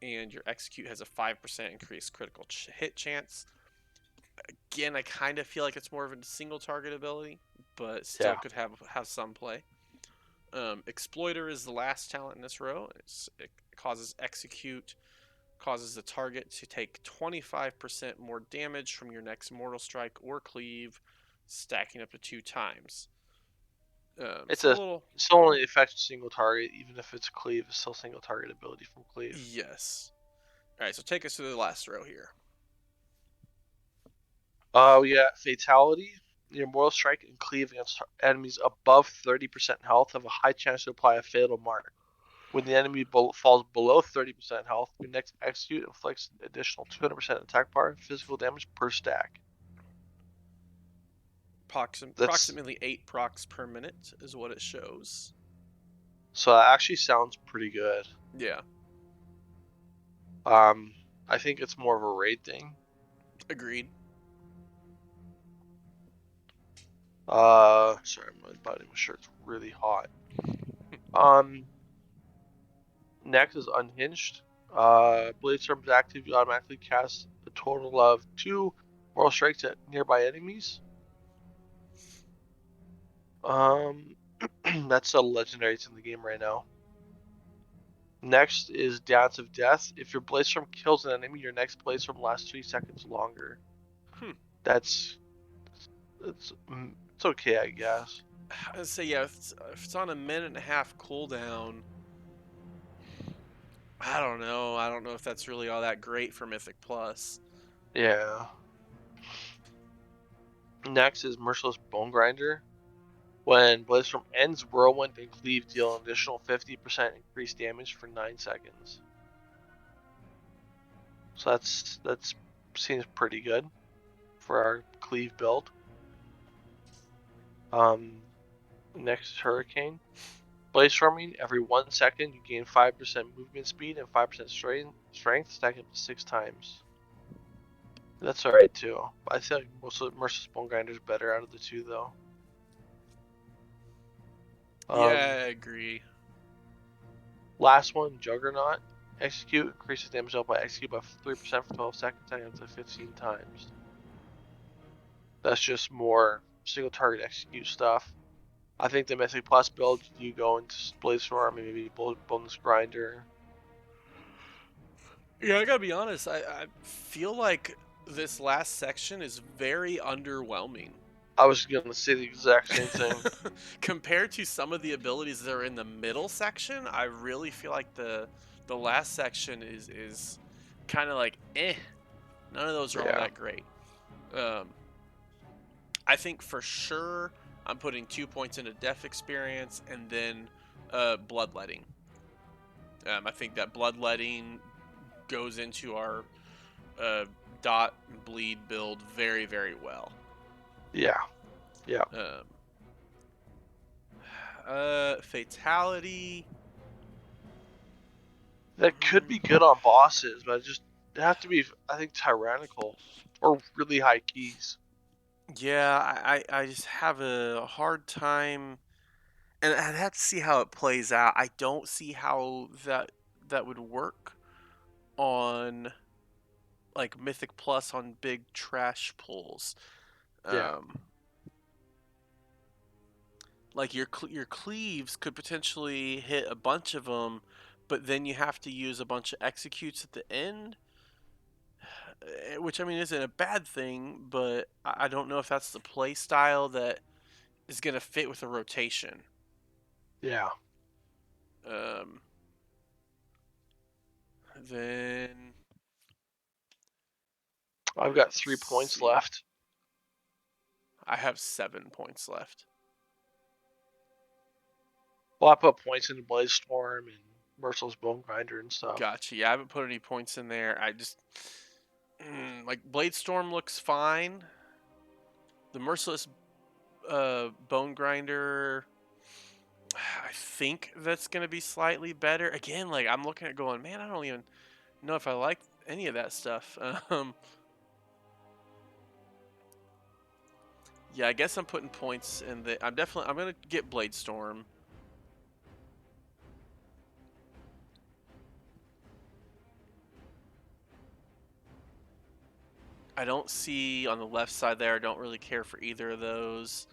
and your Execute has a 5% increased critical hit chance. Again, I kind of feel like it's more of a single target ability, but still could have some play. Exploiter is the last talent in this row. It causes Execute, causes the target to take 25% more damage from your next Mortal Strike or Cleave, stacking up to 2 times. It's only affects single target, even if it's Cleave, it's still single target ability from Cleave. Yes. Alright, so take us to the last row here. We got Fatality. Your Mortal Strike and Cleave against enemies above 30% health have a high chance to apply a fatal mark. When the enemy falls below 30% health, your next Execute inflicts an additional 200% attack bar physical damage per stack. Approximately 8 procs per minute is what it shows. So that actually sounds pretty good. Yeah. I think it's more of a raid thing. Agreed. Sorry, my body, my shirt's really hot. Next is Unhinged. Bladestorm is active. You automatically cast a total of 2 Mortal Strikes at nearby enemies. That's a legendary. It's in the game right now. Next is Dance of Death. If your Bladestorm kills an enemy, your next Bladestorm lasts 3 seconds longer. It's okay, I guess. I'd say, yeah, if it's on a 1.5 minute cooldown, I don't know. I don't know if that's really all that great for Mythic Plus. Yeah. Next is Merciless Bone Grinder. When Bladestorm ends, Whirlwind and Cleave deal an additional 50% increased damage for 9 seconds. So that seems pretty good for our Cleave build. Next is Hurricane. Blaze Storming, every 1 second you gain 5% movement speed and 5% strength, stacking up to 6 times. That's alright too. I feel like most of Merciless Bone Grinder's better out of the two though. Yeah, I agree. Last one, Juggernaut. Execute, increases damage dealt by execute by 3% for 12 seconds, stacking up to 15 times. That's just more single target execute stuff. I think the Mythic Plus build, you go into Blaze Storm and maybe Bonus Grinder. Yeah, I gotta be honest. I feel like this last section is very underwhelming. I was gonna say the exact same thing. Compared to some of the abilities that are in the middle section, I really feel like the last section is kind of like eh. None of those are all Yeah. that great. I think for sure I'm putting 2 points into Death Experience and then Bloodletting. I think that Bloodletting goes into our dot and bleed build very, very well. Yeah. Yeah. Fatality. That could be good on bosses, but it have to be, I think, tyrannical or really high keys. Yeah, I just have a hard time, and I'd have to see how it plays out. I don't see how that would work on like Mythic Plus on big trash pulls. Yeah. Like your cleaves could potentially hit a bunch of them, but then you have to use a bunch of executes at the end, which I mean isn't a bad thing, but I don't know if that's the play style that is gonna fit with a rotation. Yeah. Um, then I've got let's 3 points see. left. I have 7 points left. Well, I put points into Blaze Storm and Merciless Bone Grinder and stuff. Gotcha. Yeah, I haven't put any points in there. I just like Blade Storm looks fine. The Merciless Bone Grinder, I think that's gonna be slightly better. Again, like I'm looking at going, man, I don't even know if I like any of that stuff. Yeah, I guess I'm putting points in the. I'm gonna get Blade Storm. I don't see on the left side there. I don't really care for either of those.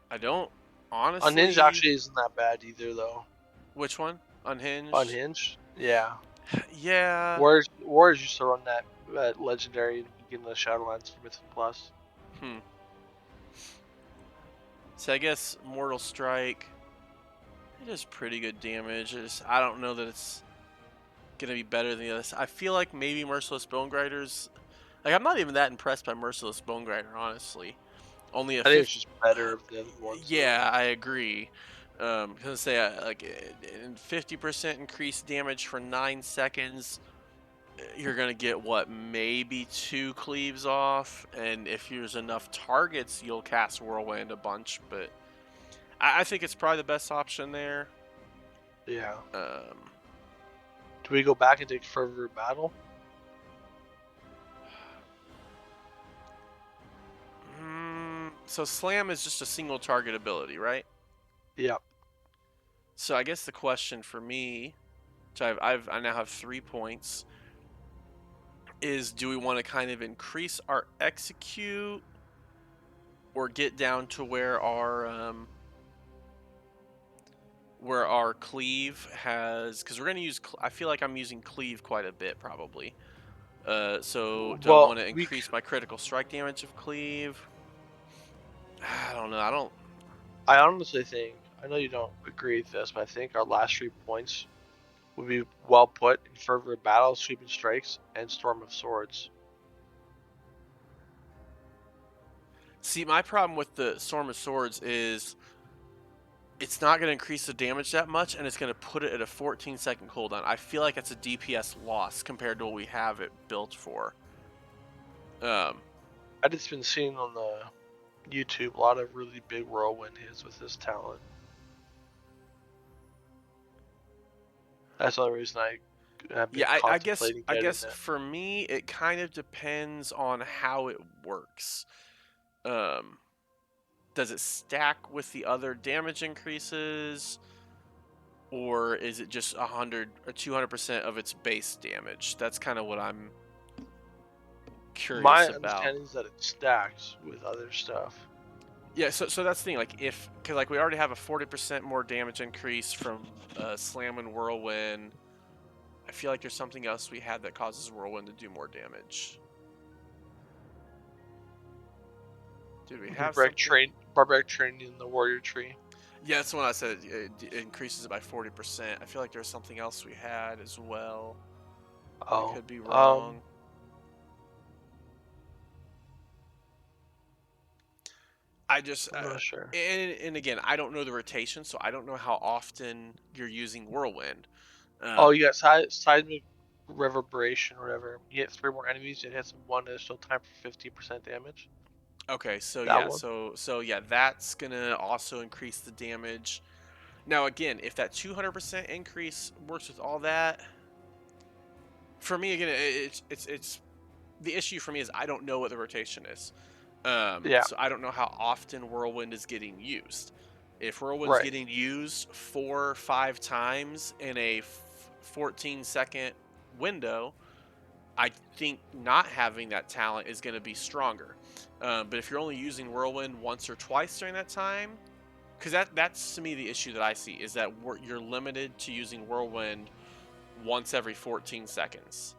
I don't Unhinged honestly. actually isn't that bad either, though. Which one? Unhinged. Unhinged? Yeah. Yeah. Warriors used to run that legendary in the beginning of the Shadowlands for Mythic Plus. So I guess Mortal Strike. It does pretty good damage. I don't know that it's gonna be better than the others. I feel like maybe Merciless Bone Grinders. Like I'm not even that impressed by Merciless Bone Grinder, honestly. Only a I think it's 50. just better than the other ones. Yeah, I agree. Because say like in 50% increased damage for 9 seconds, you're gonna get what, maybe 2 cleaves off, and if there's enough targets, you'll cast Whirlwind a bunch. But I think it's probably the best option there. Yeah. Um, Do we go back and take Fervor of Battle? so Slam is just a single target ability, right? Yep. So I guess the question for me, which I now have 3 points, is do we want to kind of increase our execute or get down to where our cleave has, because we're going to use, I feel like I'm using cleave quite a bit probably. So do I Well, want to increase my critical strike damage of cleave? I don't know. I honestly think, I know you don't agree with this, but I think our last 3 points would be well put in Fervor of Battle, Sweeping Strikes, and Storm of Swords. See, my problem with the Storm of Swords is it's not going to increase the damage that much, and it's going to put it at a 14-second cooldown. I feel like it's a DPS loss compared to what we have it built for. I've just been seeing on the YouTube a lot of really big Whirlwind hits with this talent. That's the only reason I have been Yeah, contemplating I getting guess that. for me it kind of depends on how it works. Um, does it stack with the other damage increases, or is it just 100 or 200% of its base damage? That's kind of what I'm curious My about. understanding is that it stacks with other stuff. Yeah, so that's the thing. Like because like we already have a 40% more damage increase from Slam and Whirlwind. I feel like there's something else we had that causes Whirlwind to do more damage. Did we have something? Barbaric training in the warrior tree. Yeah, that's the one I said. It increases it by 40%. I feel like there's something else we had as well. I Oh, could be wrong. I just I'm not sure. and again, I don't know the rotation, so I don't know how often you're using Whirlwind. Oh, Um, you got seismic reverberation or whatever. You hit 3 more enemies, it hits them one additional time for 15% damage. okay, so That yeah, one. so yeah, that's gonna also increase the damage. Now again, if that 200% increase works with all that, for me again, it's the issue for me is I don't know what the rotation is. Yeah, So I don't know how often Whirlwind is getting used. If Whirlwind's right. getting used 4 or 5 times in a 14-second window, I think not having that talent is going to be stronger. But if you're only using Whirlwind once or twice during that time, because that's to me the issue that I see is that you're limited to using Whirlwind once every 14 seconds.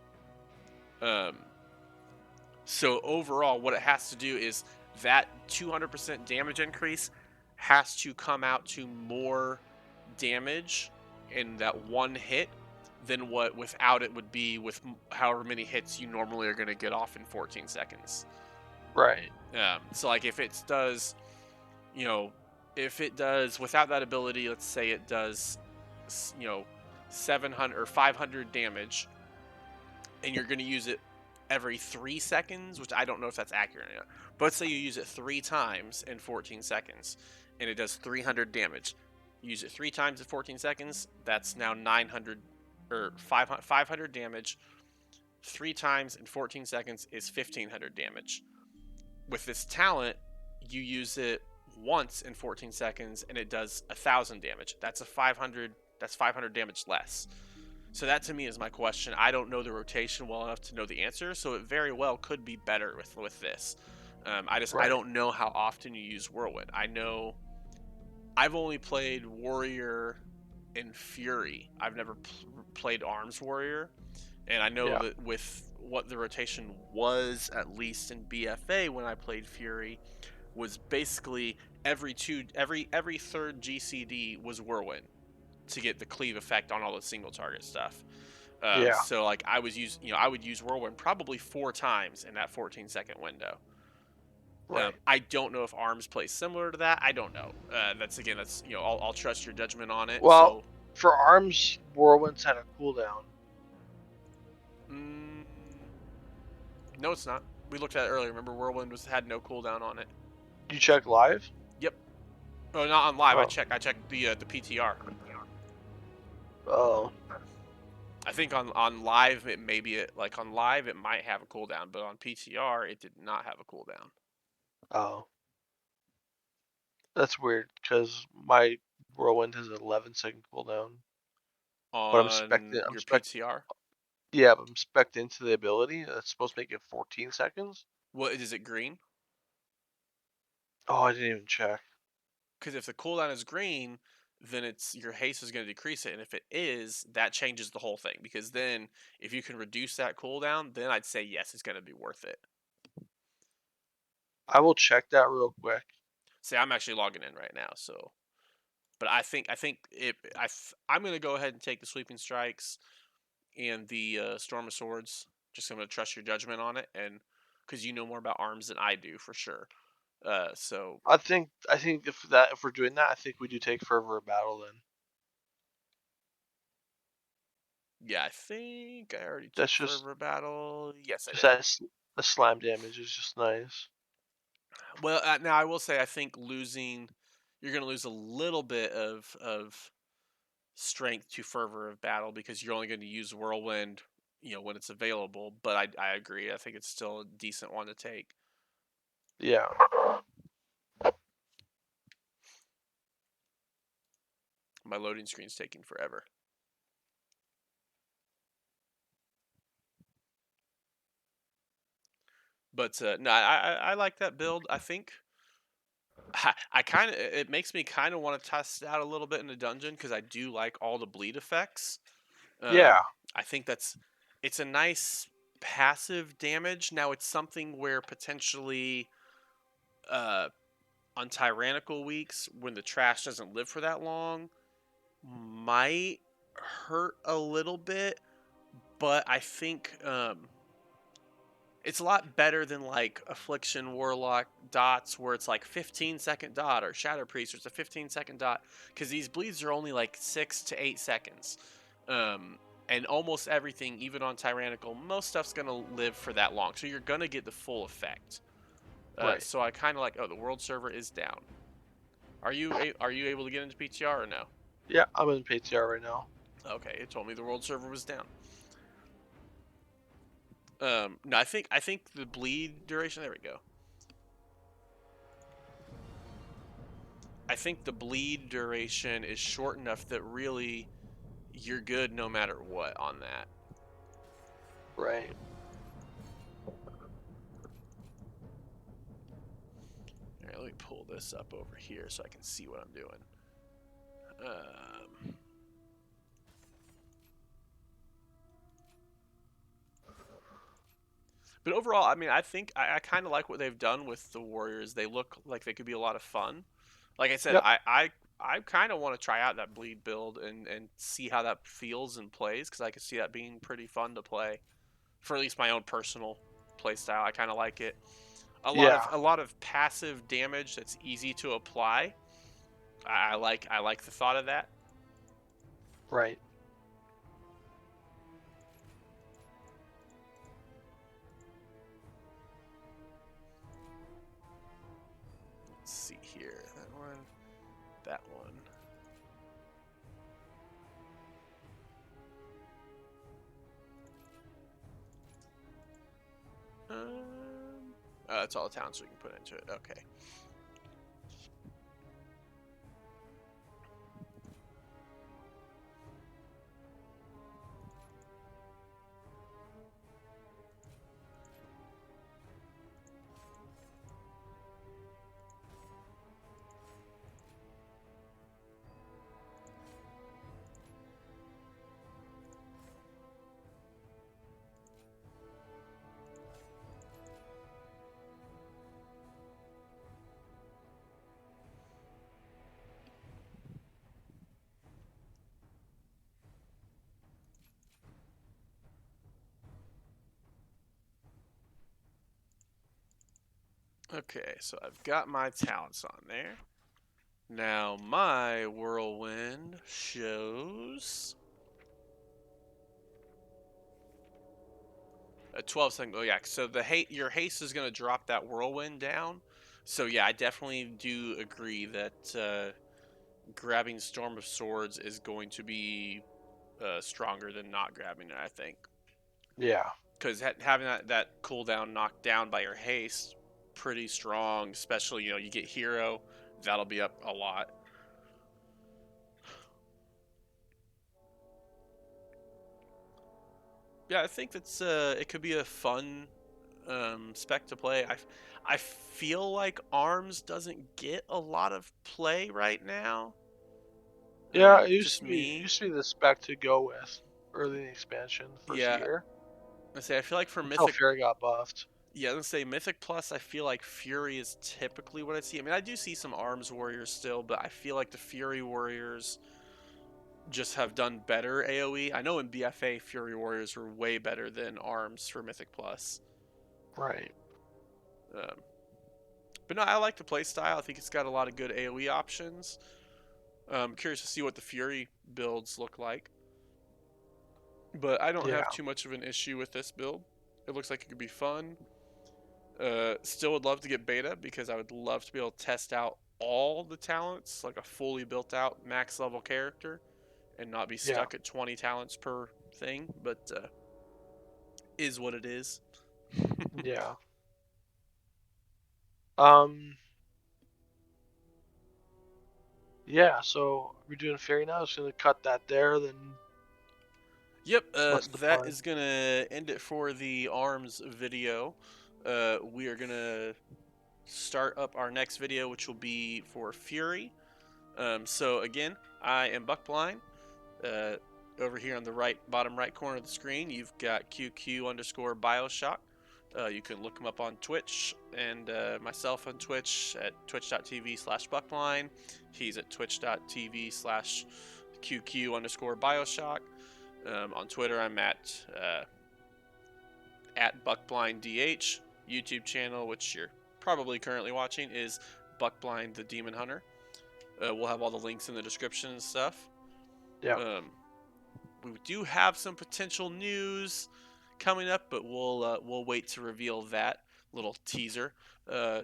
Um, So overall, what it has to do is that 200% damage increase has to come out to more damage in that one hit than what without it would be with however many hits you normally are going to get off in 14 seconds. Right. So like if it does, you know, if it does without that ability, let's say it does, you know, 700 or 500 damage, and you're going to use it every 3 seconds, which I don't know if that's accurate yet. But let's say you use it 3 times in 14 seconds and it does 300 damage. You use it 3 times in 14 seconds, that's now 900 or 500 damage. 3 times in 14 seconds is 1500 damage. With this talent, you use it once in 14 seconds and it does 1000 damage. That's 500 damage less. So that to me is my question. I don't know the rotation well enough to know the answer, so it very well could be better with this. I Right. don't know how often you use Whirlwind. I know I've only played Warrior and Fury. I've never played Arms Warrior, and I know Yeah. that with what the rotation was, at least in BFA when I played Fury, was basically every third GCD was Whirlwind to get the cleave effect on all the single target stuff. Yeah. So like I would use Whirlwind probably 4 times in that 14-second window. Right. I don't know if Arms plays similar to that. I don't know. That's I'll trust your judgment on it. Well, So for arms, Whirlwind's had a cooldown. mm, no, it's not. We looked at it earlier. Remember, Whirlwind had no cooldown on it. You check live? Yep. Oh, not on live. Oh. I checked the PTR. Oh. I think on live on live it might have a cooldown, but on PTR it did not have a cooldown. Oh. That's weird because my Whirlwind has an 11-second cooldown, but I'm On spec'd. I'm your spec. PTR. Yeah, but I'm spec'd into the ability. That's supposed to make it 14 seconds. What is it green? Oh, I didn't even check. Because if the cooldown is green, then it's your haste is going to decrease it, and if it is, that changes the whole thing. Because then if you can reduce that cooldown, then I'd say yes, it's going to be worth it. I will check that real quick. See, I'm actually logging in right now, so. But I think I'm going to go ahead and take the sweeping strikes and the storm of swords. Just I'm going to trust your judgment on it, and because you know more about arms than I do for sure. So I think if we're doing that, I think we do take Fervor of Battle then. yeah, I think I already That's took just Fervor Battle. Yes, I just did. that the slam damage is just nice. Well, now I will say I think losing, you're going to lose a little bit of strength to Fervor of Battle because you're only going to use Whirlwind, when it's available. But I agree. I think it's still a decent one to take. Yeah. My loading screen's taking forever. But no, I like that build. I think it makes me kind of want to test it out a little bit in the dungeon because I do like all the bleed effects. Yeah. I think it's a nice passive damage. Now it's something where potentially on tyrannical weeks when the trash doesn't live for that long might hurt a little bit, but I think it's a lot better than like Affliction Warlock dots where it's like 15-second dot or Shadow Priest where it's a 15-second dot because these bleeds are only like 6 to 8 seconds. And almost everything, even on Tyrannical, most stuff's going to live for that long. So you're going to get the full effect. Right. So I kind of like, the world server is down. Are you able to get into PTR or no? Yeah, I'm in PTR right now. Okay, it told me the world server was down. No, I think the bleed duration. There we go. I think the bleed duration is short enough that really you're good no matter what on that. Right. All right, let me pull this up over here so I can see what I'm doing. But overall, I mean, I think I kind of like what they've done with the Warriors. They look like they could be a lot of fun. Like I said, Yep. I kind of want to try out that bleed build and see how that feels and plays because I could see that being pretty fun to play for at least my own personal play style. I kind of like it. Yeah. A lot of passive damage that's easy to apply. I like the thought of that. Right. Let's see here. That one. That's all the talents we can put into it. Okay. Okay, so I've got my talents on there. Now my Whirlwind shows a 12-second. Oh yeah, so your haste is going to drop that Whirlwind down. So yeah, I definitely do agree that grabbing Storm of Swords is going to be stronger than not grabbing it, I think. Yeah. Because having that cooldown knocked down by your haste, pretty strong. Especially, you get hero, that'll be up a lot. Yeah, I think that's it could be a fun spec to play. I feel like Arms doesn't get a lot of play right now. Yeah, it Just me. used to be the spec to go with early in the expansion, first Yeah, year. I feel like for Until Mythic. Fury got buffed. Yeah, let's say Mythic Plus. I feel like Fury is typically what I see. I mean, I do see some Arms Warriors still, but I feel like the Fury Warriors just have done better AoE. I know in BFA, Fury Warriors were way better than Arms for Mythic Plus. Right. Um, but no, I like the playstyle. I think it's got a lot of good AoE options. I'm curious to see what the Fury builds look like. But I don't Yeah. have too much of an issue with this build. It looks like it could be fun. Still would love to get beta because I would love to be able to test out all the talents, like a fully built out max level character, and not be Yeah. stuck at 20 talents per thing, but is what it is. Yeah. Yeah, so we're doing Fairy now. Just gonna cut that there, then Yep, what's the that plan? is going to end it for the ARMS video. We are going to start up our next video, which will be for Fury. So again, I am Buckblind. Over here on the bottom right corner of the screen, you've got QQ_Bioshock. You can look him up on Twitch, and myself on Twitch at twitch.tv/Buckblind. He's at twitch.tv/QQ_Bioshock. On Twitter, I'm at BuckblindDH. YouTube channel, which you're probably currently watching, is Buckblind the Demon Hunter. We'll have all the links in the description and stuff. Yeah. We do have some potential news coming up, but we'll wait to reveal that little teaser.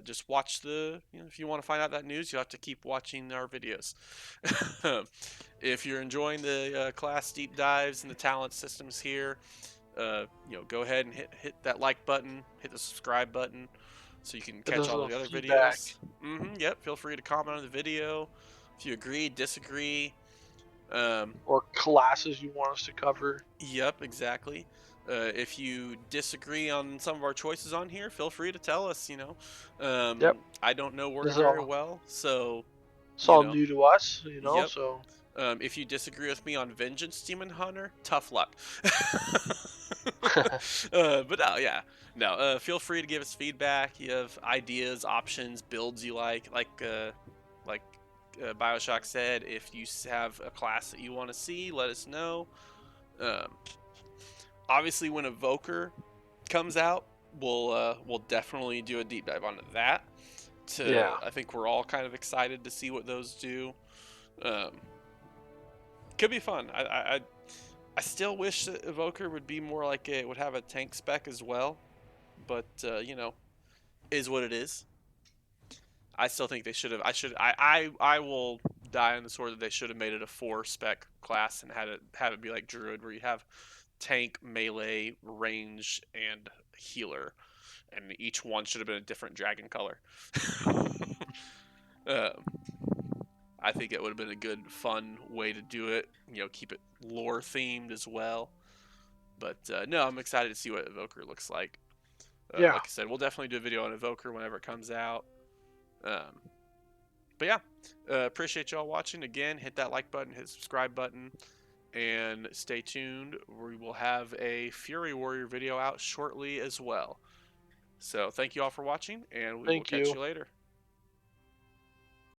Just watch if you want to find out that news, you'll have to keep watching our videos. If you're enjoying the class deep dives and the talent systems here, go ahead and hit that like button, hit the subscribe button, so you can Get catch this all little the other feedback. videos. Yep. Feel free to comment on the video if you agree, disagree. Or classes you want us to cover. Yep, exactly. If you disagree on some of our choices on here, feel free to tell us. Yep. I don't know Word This is very all well, so it's you all know. new to us, Yep. so If you disagree with me on Vengeance Demon Hunter, tough luck. But no, yeah. No, feel free to give us feedback. You have ideas, options, builds you like Bioshock said. If you have a class that you want to see, let us know. Obviously, when Evoker comes out, we'll definitely do a deep dive onto that. yeah. I think we're all kind of excited to see what those do. Could be fun. I still wish that Evoker would be more like it would have a tank spec as well, but is what it is. I still think they should have. I will die on the sword that they should have made it a 4 spec class and had it be like Druid, where you have tank, melee, range, and healer, and each one should have been a different dragon color. uh, I think it would have been a good, fun way to do it. Keep it lore themed as well. But no, I'm excited to see what Evoker looks like. Yeah. Like I said, we'll definitely do a video on Evoker whenever it comes out. But yeah, appreciate y'all watching. Again, hit that like button, hit the subscribe button, and stay tuned. We will have a Fury Warrior video out shortly as well. So thank you all for watching, and we will Thank catch you. you later.